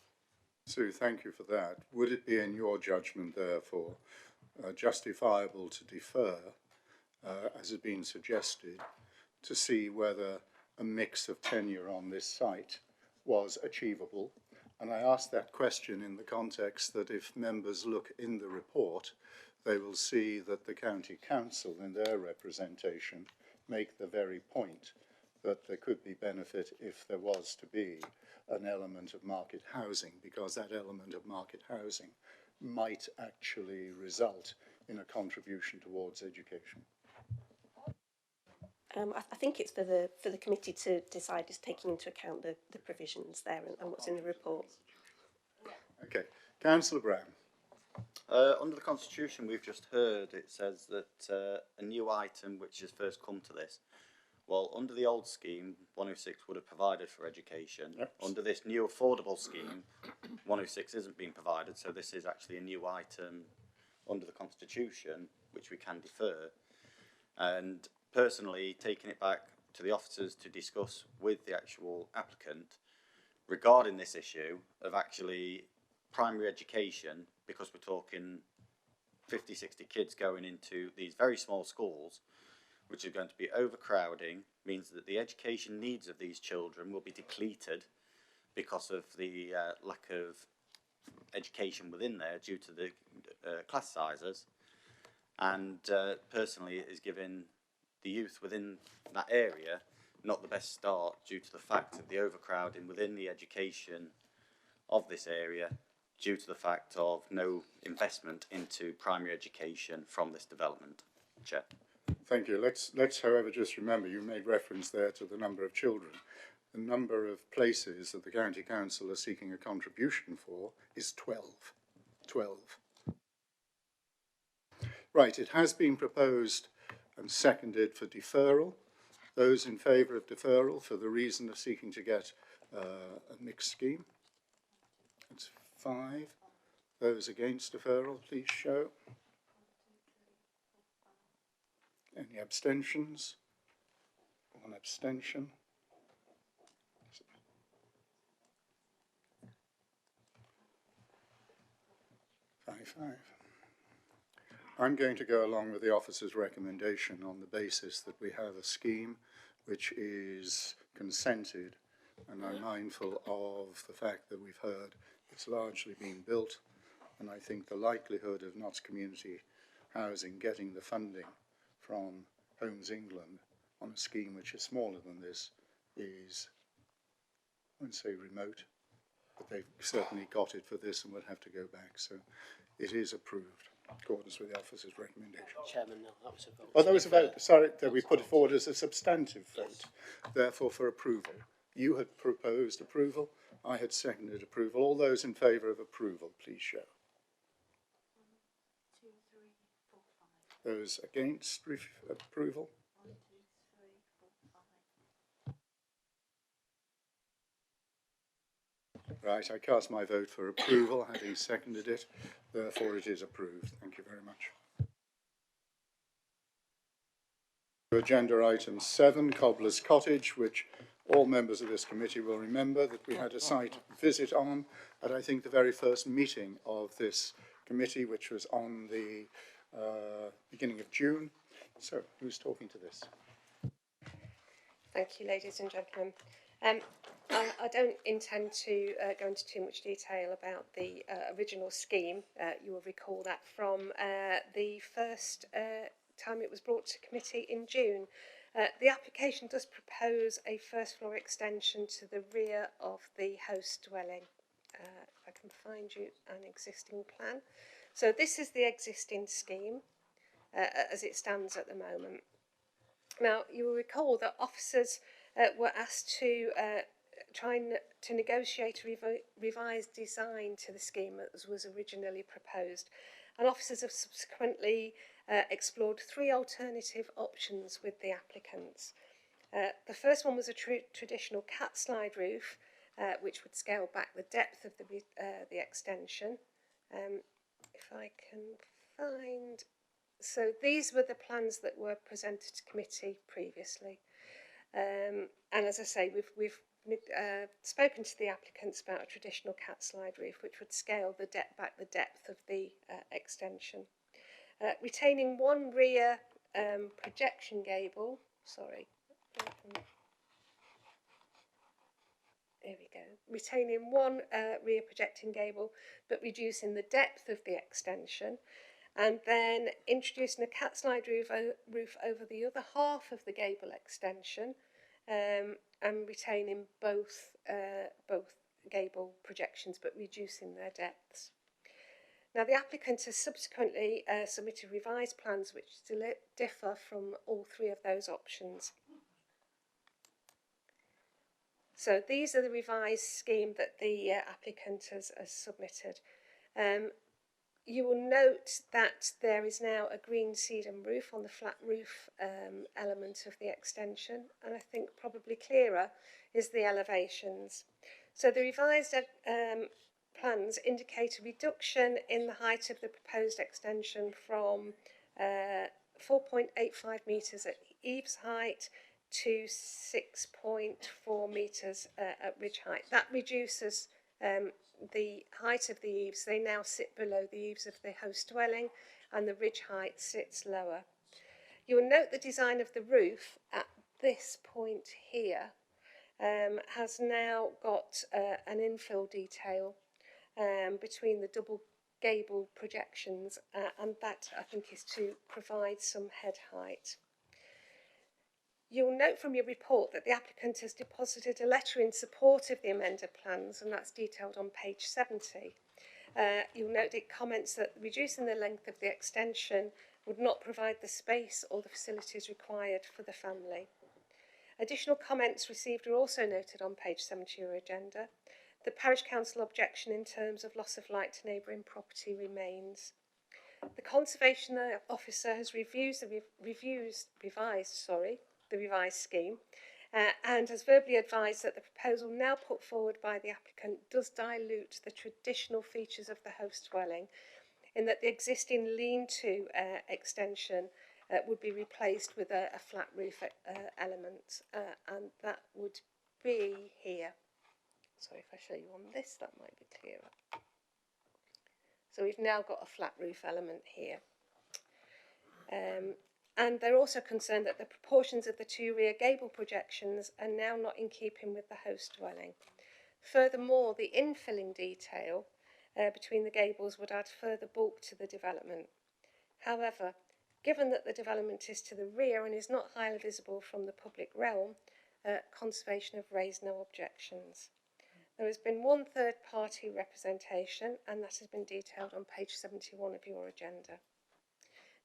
Sue, thank you for that. Would it be in your judgment, therefore, justifiable to defer, as has been suggested, to see whether a mix of tenure on this site was achievable? And I ask that question in the context that if members look in the report, they will see that the County Council in their representation make the very point that there could be benefit if there was to be an element of market housing, because that element of market housing might actually result in a contribution towards education. I think it's for the committee to decide, is taking into account the provisions there and what's in the report. Okay, Councillor Brown. Under the Constitution, we've just heard it says that a new item which has first come to this. Well, under the old scheme, 106 would have provided for education. Yep. Under this new affordable scheme, 106 isn't being provided, so this is actually a new item under the Constitution which we can defer. And personally, taking it back to the officers to discuss with the actual applicant regarding this issue of actually primary education, because we're talking 50, 60 kids going into these very small schools, which is going to be overcrowding, means that the education needs of these children will be depleted because of the lack of education within there due to the class sizes. And personally, it is giving the youth within that area not the best start due to the fact of the overcrowding within the education of this area, due to the fact of no investment into primary education from this development. Chair. Thank you. Let's, however, just remember you made reference there to the number of children. The number of places that the County Council are seeking a contribution for is 12. 12. Right, it has been proposed and seconded for deferral. Those in favour of deferral for the reason of seeking to get a mixed scheme? That's 5. Those against deferral, please show. Any abstentions? 1 abstention. 5-5. I'm going to go along with the officer's recommendation on the basis that we have a scheme which is consented, and I'm mindful of the fact that we've heard it's largely been built, and I think the likelihood of Notts Community Housing getting the funding from Homes England on a scheme which is smaller than this is, I wouldn't say remote, but they've certainly got it for this and would have to go back. So it is approved in accordance with the officer's recommendation. Chairman, no, that was a vote. Oh, that was a vote. Sorry, that we put it forward as a substantive vote, therefore for approval. You had proposed approval, I had seconded approval. All those in favour of approval, please show. 1, 2, 3, 4, 5. Those against approval? 1, 2, 3, 4, 5. Right, I cast my vote for approval, having seconded it. Therefore, it is approved. Thank you very much. Agenda item 7, Cobblers Cottage, which all members of this committee will remember that we had a site visit on at, I think, the very first meeting of this committee, which was on the beginning of June. So, who's talking to this? Thank you, ladies and gentlemen. I don't intend to go into too much detail about the original scheme. You will recall that from the first time it was brought to committee in June. The application does propose a first floor extension to the rear of the host dwelling. If I can find you an existing plan. So this is the existing scheme as it stands at the moment. Now, you will recall that officers were asked to try to negotiate a revised design to the scheme as was originally proposed. And officers have subsequently explored 3 alternative options with the applicants. The first one was a traditional cat slide roof, which would scale back the depth of the extension. If I can find... So these were the plans that were presented to committee previously. And as I say, we've spoken to the applicants about a traditional cat slide roof, which would scale back the depth of the extension. Retaining one rear projection gable, here we go. Retaining one rear projecting gable, but reducing the depth of the extension, and then introducing a cat slide roof over the other half of the gable extension, and retaining both gable projections, but reducing their depths. Now, the applicant has subsequently submitted revised plans which differ from all 3 of those options. So these are the revised scheme that the applicant has submitted. You will note that there is now a green sedum roof on the flat roof element of the extension, and I think probably clearer is the elevations. So the revised plans indicate a reduction in the height of the proposed extension from 4.85 metres at eaves height to 6.4 metres at ridge height. That reduces the height of the eaves. They now sit below the eaves of the host dwelling, and the ridge height sits lower. You will note the design of the roof at this point here has now got an infill detail between the double gable projections, and that I think is to provide some head height. You'll note from your report that the applicant has deposited a letter in support of the amended plans, and that's detailed on page 70. You'll note it comments that reducing the length of the extension would not provide the space or the facilities required for the family. Additional comments received are also noted on page 70 of your agenda. The Parish Council objection in terms of loss of light to neighbouring property remains. The Conservation Officer has revised the revised scheme and has verbally advised that the proposal now put forward by the applicant does dilute the traditional features of the host dwelling, in that the existing lean-to extension would be replaced with a flat roof element, and that would be here. So if I show you on this, that might be clearer. So we've now got a flat roof element here. And they're also concerned that the proportions of the 2 rear gable projections are now not in keeping with the host dwelling. Furthermore, the infilling detail between the gables would add further bulk to the development. However, given that the development is to the rear and is not highly visible from the public realm, Conservation have raised no objections. There has been 1 third-party representation, and that has been detailed on page 71 of your agenda.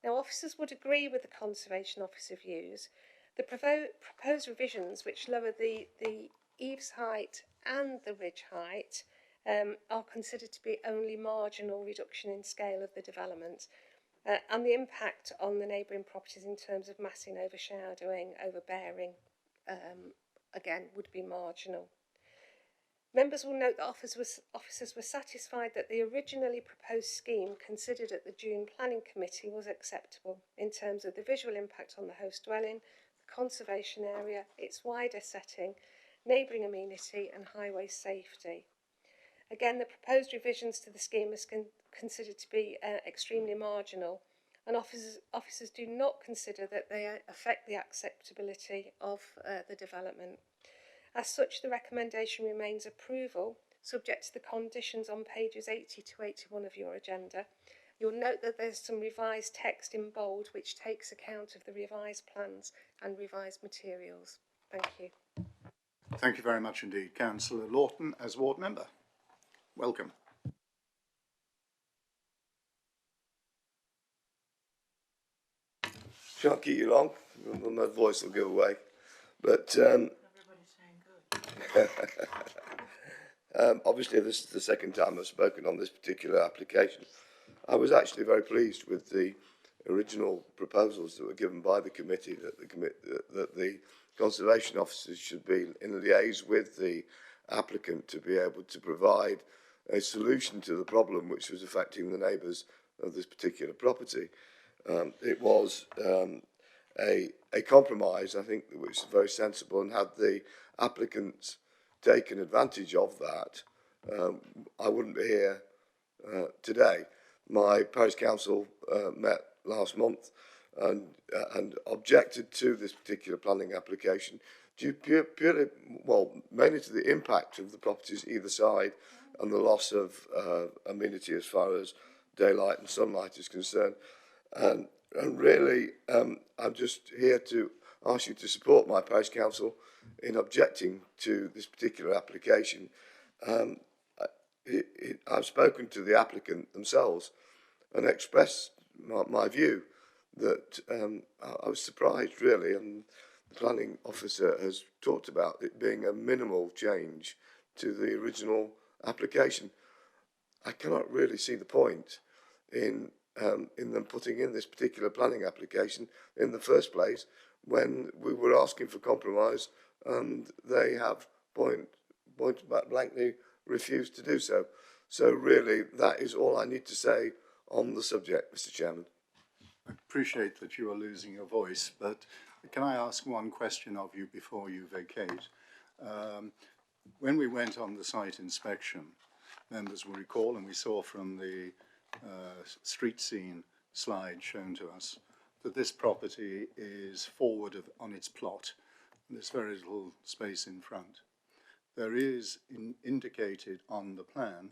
Now, officers would agree with the Conservation Officer views. The proposed revisions, which lower the eaves height and the ridge height, are considered to be only marginal reduction in scale of the development, and the impact on the neighbouring properties in terms of massing, overshadowing, overbearing, again, would be marginal. Members will note that officers were satisfied that the originally proposed scheme considered at the June Planning Committee was acceptable in terms of the visual impact on the host dwelling, the conservation area, its wider setting, neighbouring amenity and highway safety. Again, the proposed revisions to the scheme is considered to be extremely marginal, and officers do not consider that they affect the acceptability of the development. As such, the recommendation remains approval, subject to the conditions on pages 80 to 81 of your agenda, You'll note that there's some revised text in bold which takes account of the revised plans and revised materials. Thank you. Thank you very much indeed. Councillor Lawton as ward member. Welcome. Shan't keep you long, my voice will go away. But obviously this is the second time I've spoken on this particular application. I was actually very pleased with the original proposals that were given by the committee, that the conservation officers should be in liaise with the applicant to be able to provide a solution to the problem which was affecting the neighbours of this particular property. It was a compromise, I think, which is very sensible, and had the applicants taken advantage of that, I wouldn't be here today. My parish council met last month and objected to this particular planning application due purely, well, mainly to the impact of the properties either side and the loss of amenity as far as daylight and sunlight is concerned. And really, I'm just here to ask you to support my parish council in objecting to this particular application. I've spoken to the applicant themselves and expressed my view that I was surprised, really, and the planning officer has talked about it being a minimal change to the original application. I cannot really see the point in them putting in this particular planning application in the first place when we were asking for compromise and they have point blankly refused to do so. So really, that is all I need to say on the subject, Mr. Chairman. I appreciate that you are losing your voice, but can I ask one question of you before you vacate? When we went on the site inspection, members will recall, and we saw from the street scene slide shown to us, that this property is forward on its plot. There's very little space in front. There is indicated on the plan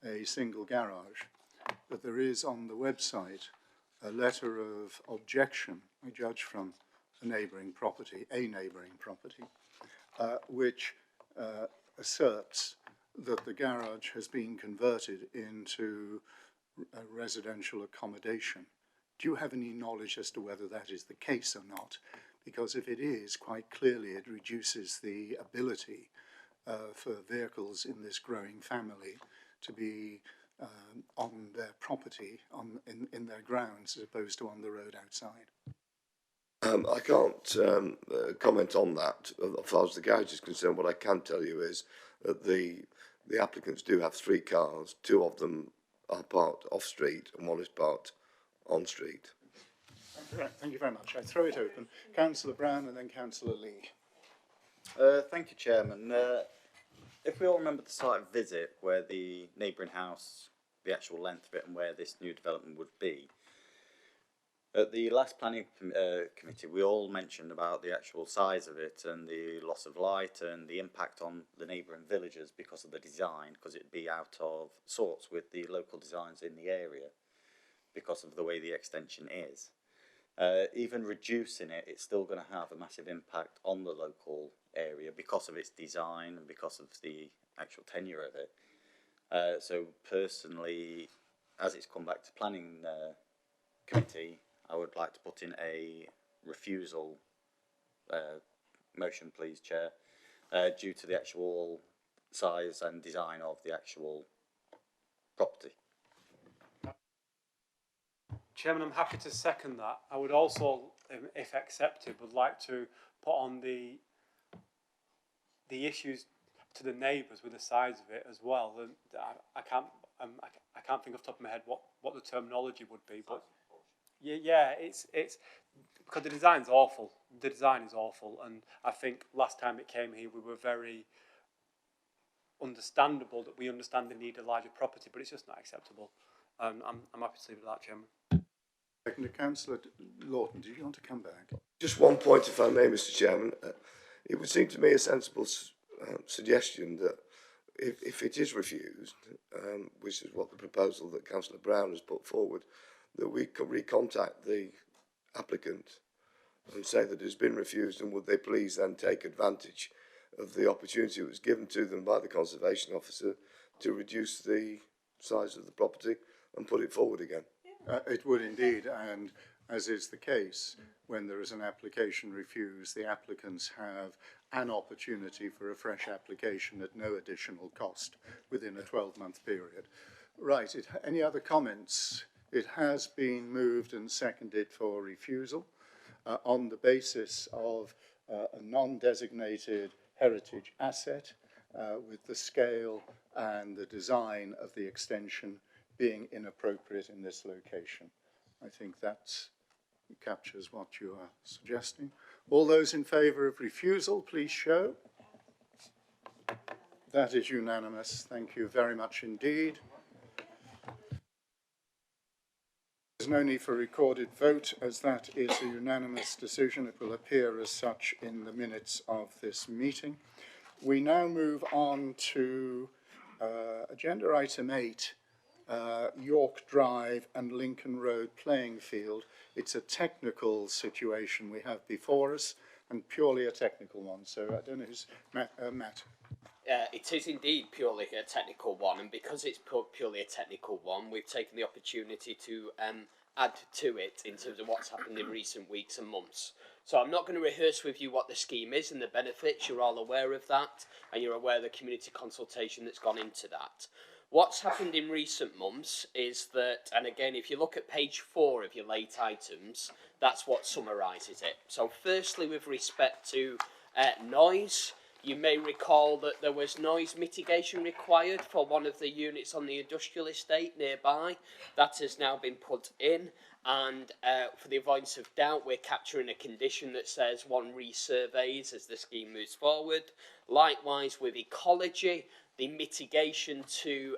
a single garage, but there is on the website a letter of objection, I judge from a neighbouring property, which asserts that the garage has been converted into a residential accommodation. Do you have any knowledge as to whether that is the case or not? Because if it is, quite clearly it reduces the ability for vehicles in this growing family to be on their property, in their grounds, as opposed to on the road outside. I can't comment on that as far as the garage is concerned. What I can tell you is that the applicants do have 3 cars. 2 of them are parked off street and 1 is parked on street. Thank you very much. I throw it open. Councillor Brown and then Councillor Lee. Thank you, Chairman. If we all remember the site visit where the neighbouring house, the actual length of it and where this new development would be, at the last planning committee we all mentioned about the actual size of it and the loss of light and the impact on the neighbouring villages because of the design, because it'd be out of sorts with the local designs in the area because of the way the extension is. Even reducing it, it's still going to have a massive impact on the local area because of its design and because of the actual tenure of it. So personally, as it's come back to planning committee, I would like to put in a refusal motion, please, Chair, due to the actual size and design of the actual property. Chairman, I'm happy to second that. I would also, if accepted, would like to put on the issues to the neighbours with the size of it as well. And I can't think off the top of my head what the terminology would be, but yeah, it's because the design's awful. The design is awful, and I think last time it came here we were very understandable that we understand the need of larger property, but it's just not acceptable. I'm happy to leave it at that, Chairman. Councillor Lawton, did you want to come back? Just one point, if I may, Mr. Chairman. It would seem to me a sensible suggestion that if it is refused, which is what the proposal that Councillor Brown has put forward, that we can recontact the applicant and say that it has been refused, and would they please then take advantage of the opportunity that was given to them by the conservation officer to reduce the size of the property and put it forward again. It would indeed, and as is the case, when there is an application refused, the applicants have an opportunity for a fresh application at no additional cost within a 12-month period. Right, any other comments? It has been moved and seconded for refusal on the basis of a non-designated heritage asset with the scale and the design of the extension being inappropriate in this location. I think that captures what you are suggesting. All those in favour of refusal, please show. That is unanimous. Thank you very much indeed. There's no need for recorded vote, as that is a unanimous decision. It will appear as such in the minutes of this meeting. We now move on to agenda item 8, York Drive and Lincoln Road playing field. It's a technical situation we have before us, and purely a technical one. So I don't know who's Matt. It is indeed purely a technical one, and because it's purely a technical one, we've taken the opportunity to add to it in terms of what's happened in recent weeks and months. So I'm not going to rehearse with you what the scheme is and the benefits. You're all aware of that, and you're aware of the community consultation that's gone into that. What's happened in recent months is that, and again, if you look at page 4 of your late items, that's what summarises it. So firstly, with respect to noise, you may recall that there was noise mitigation required for one of the units on the industrial estate nearby. That has now been put in, and for the avoidance of doubt, we're capturing a condition that says one resurveys as the scheme moves forward. Likewise with ecology, the mitigation to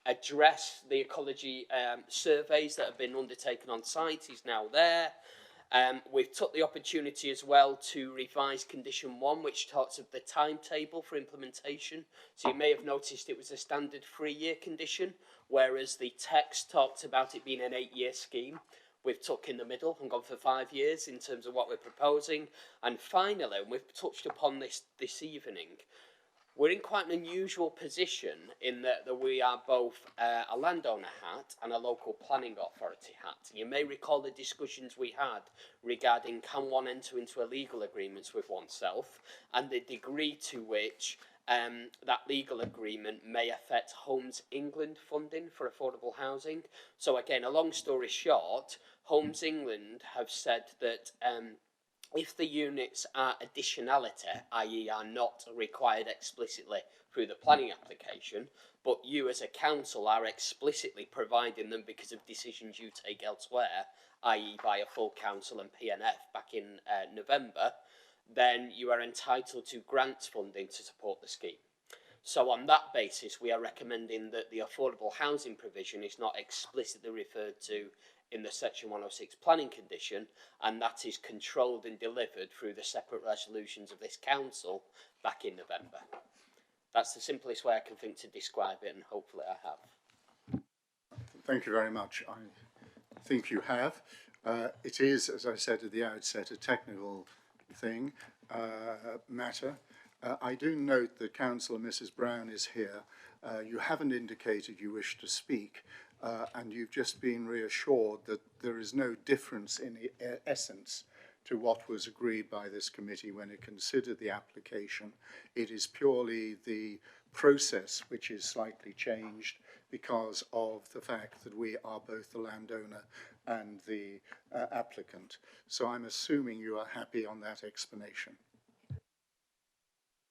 address the ecology surveys that have been undertaken on site is now there. We've took the opportunity as well to revise condition 1, which talks of the timetable for implementation. So you may have noticed it was a standard 3-year condition, whereas the text talked about it being an 8-year scheme. We've took in the middle and gone for 5 years in terms of what we're proposing. And finally, and we've touched upon this evening, we're in quite an unusual position in that we are both a landowner hat and a local planning authority hat. You may recall the discussions we had regarding can one enter into a legal agreements with oneself and the degree to which that legal agreement may affect Homes England funding for affordable housing. So again, a long story short, Homes England have said that if the units are additionality, i.e. are not required explicitly through the planning application, but you as a council are explicitly providing them because of decisions you take elsewhere, i.e. by a full council and PNF back in November, then you are entitled to grants funding to support the scheme. So on that basis, we are recommending that the affordable housing provision is not explicitly referred to in the Section 106 planning condition, and that is controlled and delivered through the separate resolutions of this council back in November. That's the simplest way I can think to describe it, and hopefully I have. Thank you very much. I think you have. It is, as I said at the outset, a technical thing, matter. I do note that Councillor Mrs. Brown is here. You haven't indicated you wish to speak, and you've just been reassured that there is no difference in essence to what was agreed by this committee when it considered the application. It is purely the process which is slightly changed because of the fact that we are both the landowner and the applicant. So I'm assuming you are happy on that explanation.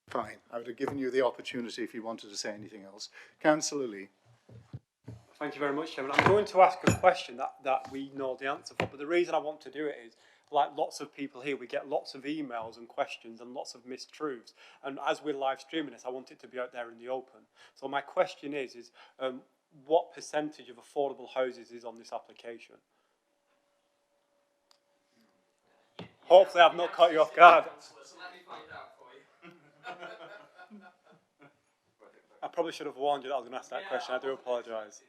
Fine. I would have given you the opportunity if you wanted to say anything else. Councillor Lee. Thank you very much, Chairman. I'm going to ask a question that we know the answer for, but the reason I want to do it is, like lots of people here, we get lots of emails and questions and lots of mistruths. And as we're live streaming this, I want it to be out there in the open. So my question is what percentage of affordable houses is on this application? Hopefully I've not caught you off guard. probably should have warned you that I was going to ask that question. I do apologise.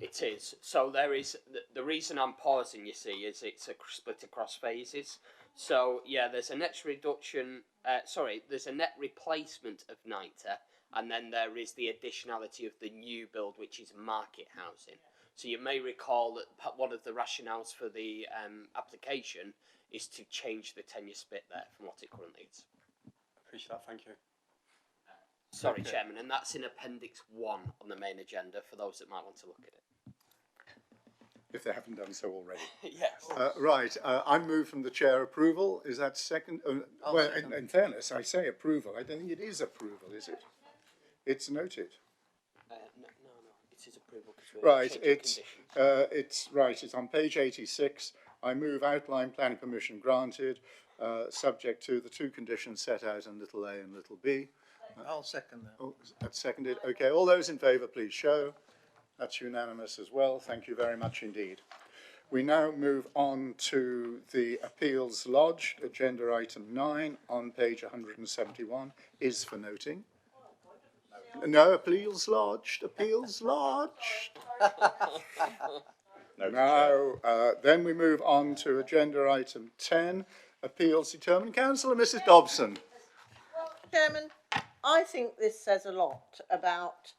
It is. So there is the reason I'm pausing. You see, is it's a split across phases. So yeah, there's a net reduction. There's a net replacement of NITA, and then there is the additionality of the new build, which is market housing. So you may recall that one of the rationales for the application is to change the tenure split there from what it currently is. Appreciate that. Thank you. Sorry, Okay. Chairman, and that's in Appendix 1 on the main agenda for those that might want to look at it. If they haven't done so already. Yes. Right, I move from the chair approval. Is that second? Well, in fairness, I say approval. I don't think it is approval, is it? It's noted. No, it is approval. Right, it's on page 86. I move outline planning permission granted, subject to the two conditions set out in little a and little b. I'll second that. Oh, that's seconded. Okay, all those in favour, please show. That's unanimous as well. Thank you very much indeed. We now move on to the Appeals Lodge, agenda item 9 on page 171, is for noting. No, Appeals Lodged, Appeals Lodged. Now, then we move on to agenda item 10, Appeals Determined. Councillor Mrs Dobson. Chairman, I think this says a lot about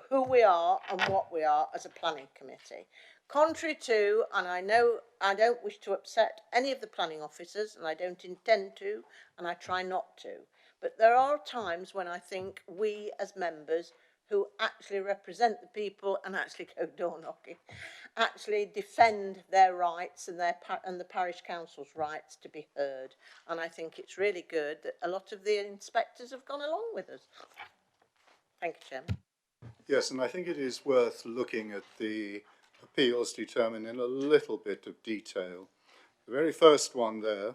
who we are and what we are as a planning committee. Contrary to, and I know I don't wish to upset any of the planning officers, and I don't intend to, and I try not to, but there are times when I think we as members who actually represent the people and actually go door knocking, actually defend their rights and the parish council's rights to be heard. And I think it's really good that a lot of the inspectors have gone along with us. Thank you, Chairman. Yes, and I think it is worth looking at the appeals determined in a little bit of detail. The very first one there,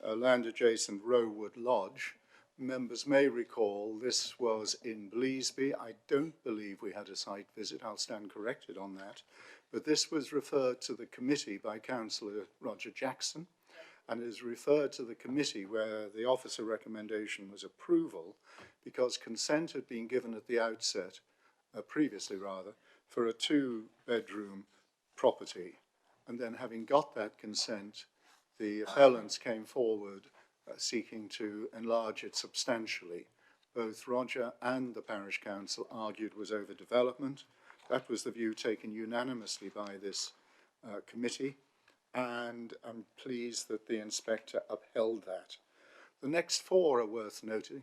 land adjacent Rowood Lodge, members may recall this was in Bleasby. I don't believe we had a site visit. I'll stand corrected on that. But this was referred to the committee by Councillor Roger Jackson, and is referred to the committee where the officer recommendation was approval, because consent had been given at the outset, previously rather, for a 2-bedroom property. And then having got that consent, the appellants came forward seeking to enlarge it substantially. Both Roger and the parish council argued was overdevelopment. That was the view taken unanimously by this committee, and I'm pleased that the inspector upheld that. The next 4 are worth noting,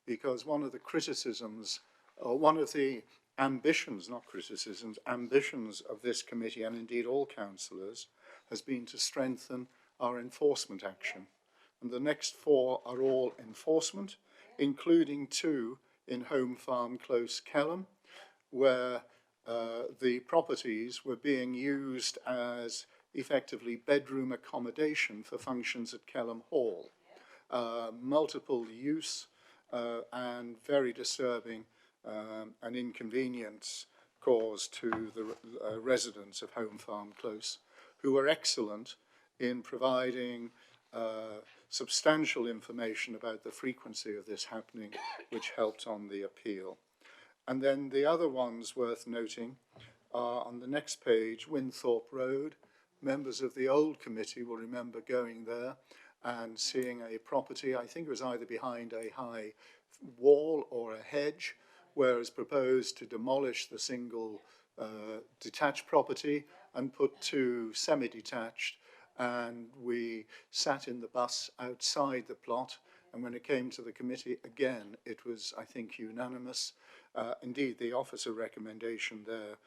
because one of the criticisms, or one of the ambitions, not criticisms, ambitions of this committee, and indeed all councillors, has been to strengthen our enforcement action. And the next 4 are all enforcement, including 2 in Home Farm Close, Kelham, where the properties were being used as effectively bedroom accommodation for functions at Kelham Hall. Multiple use and very disturbing an inconvenience caused to the residents of Home Farm Close, who were excellent in providing substantial information about the frequency of this happening, which helped on the appeal. And then the other ones worth noting are on the next page, Winthorpe Road. Members of the old committee will remember going there and seeing a property, I think it was either behind a high wall or a hedge, whereas proposed to demolish the single detached property and put 2 semi-detached, and we sat in the bus outside the plot, and when it came to the committee again it was, I think, unanimous. Indeed, the officer recommendation there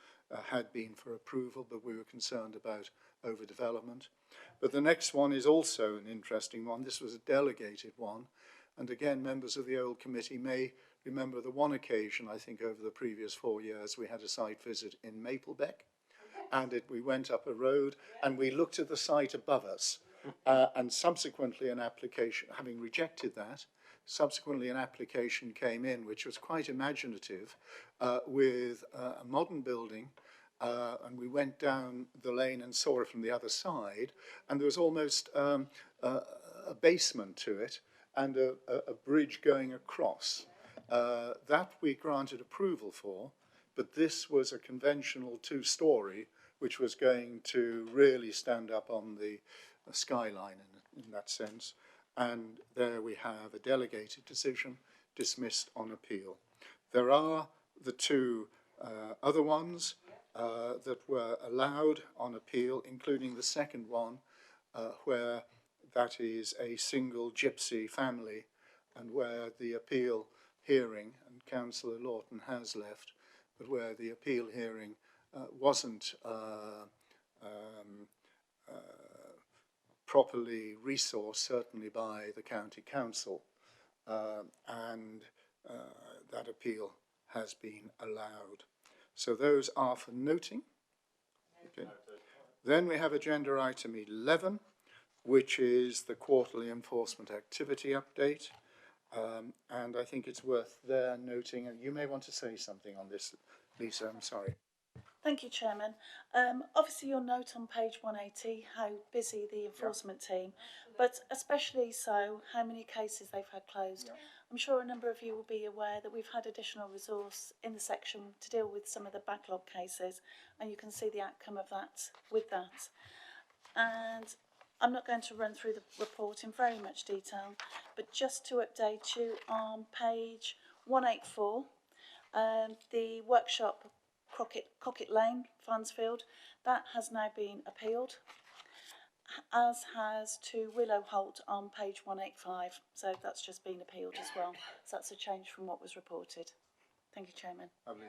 had been for approval, but we were concerned about overdevelopment. But the next one is also an interesting one. This was a delegated one, and again members of the old committee may remember the one occasion, I think over the previous 4 years, we had a site visit in Maplebeck, and we went up a road and we looked at the site above us, and subsequently an application, having rejected that, subsequently an application came in which was quite imaginative with a modern building, and we went down the lane and saw it from the other side, and there was almost a basement to it and a bridge going across. That we granted approval for, but this was a conventional two-storey which was going to really stand up on the skyline in that sense. And there we have a delegated decision dismissed on appeal. There are the two other ones that were allowed on appeal, including the second one, where that is a single gypsy family, and where the appeal hearing, and Councillor Lawton has left, but where the appeal hearing wasn't properly resourced, certainly by the County Council, and that appeal has been allowed. So those are for noting. Okay. Then we have agenda item 11, which is the quarterly enforcement activity update. And I think it's worth there noting, and you may want to say something on this, Lisa, I'm sorry. Thank you, Chairman. Obviously you'll note on page 180 how busy the enforcement team, but especially so how many cases they've had closed. I'm sure a number of you will be aware that we've had additional resource in the section to deal with some of the backlog cases, and you can see the outcome of that with that. And I'm not going to run through the report in very much detail, but just to update you, on page 184, the workshop Crockett Lane, Farnsfield, that has now been appealed, as has to Willow Holt on page 185. So that's just been appealed as well. So that's a change from what was reported. Thank you, Chairman. Lovely.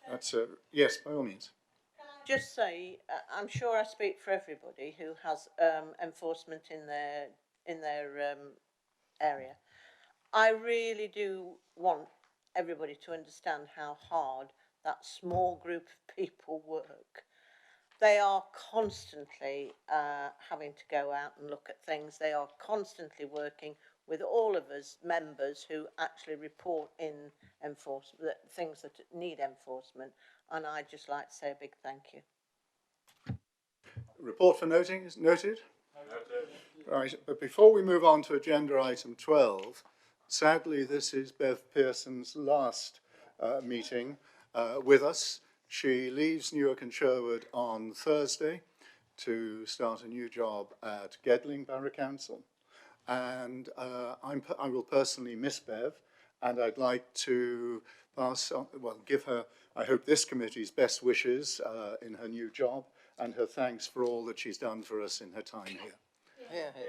That's yes, by all means. Just say, I'm sure I speak for everybody who has enforcement in their area. I really do want everybody to understand how hard that small group of people work. They are constantly having to go out and look at things. They are constantly working with all of us members who actually report in enforcement, things that need enforcement. And I'd just like to say a big thank you. Report for noting is noted. Right, but before we move on to agenda item 12, sadly this is Bev Pearson's last meeting with us. She leaves Newark and Sherwood on Thursday to start a new job at Gedling Borough Council. And I will personally miss Bev, and I'd like to pass on, well, give her, I hope, this committee's best wishes in her new job, and her thanks for all that she's done for us in her time here.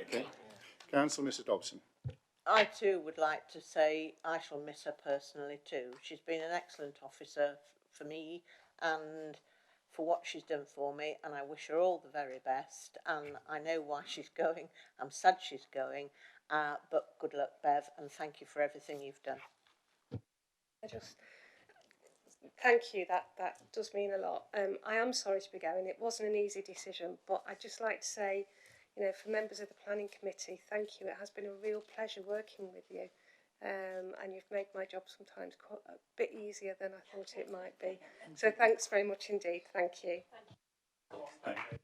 Okay. Councillor Mr Dobson. I too would like to say I shall miss her personally too. She's been an excellent officer for me and for what she's done for me, and I wish her all the very best. And I know why she's going. I'm sad she's going, but good luck, Bev, and thank you for everything you've done. Thank you, that does mean a lot. I am sorry to be going. It wasn't an easy decision, but I'd just like to say, you know, for members of the planning committee, thank you. It has been a real pleasure working with you, and you've made my job sometimes quite a bit easier than I thought it might be. So thanks very much indeed. Thank you. Thank you.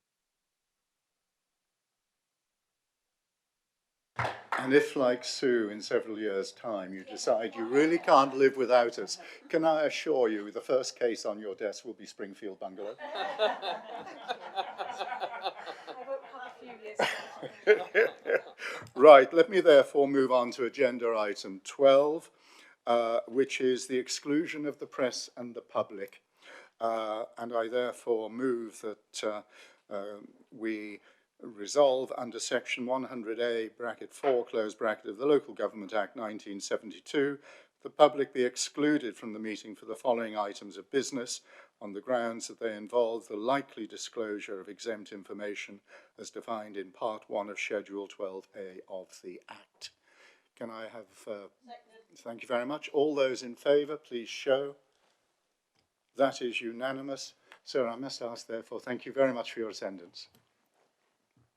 And if, like Sue, in several years' time, you decide you really can't live without us, can I assure you the first case on your desk will be Springfield Bungalow? Right, let me therefore move on to agenda item 12, which is the exclusion of the press and the public. And I therefore move that we resolve under section 100A bracket 4 close bracket of the Local Government Act 1972, the public be excluded from the meeting for the following items of business on the grounds that they involve the likely disclosure of exempt information as defined in part 1 of schedule 12A of the Act. Can I have, thank you very much. All those in favour, please show. That is unanimous. So I must ask, therefore, thank you very much for your attendance.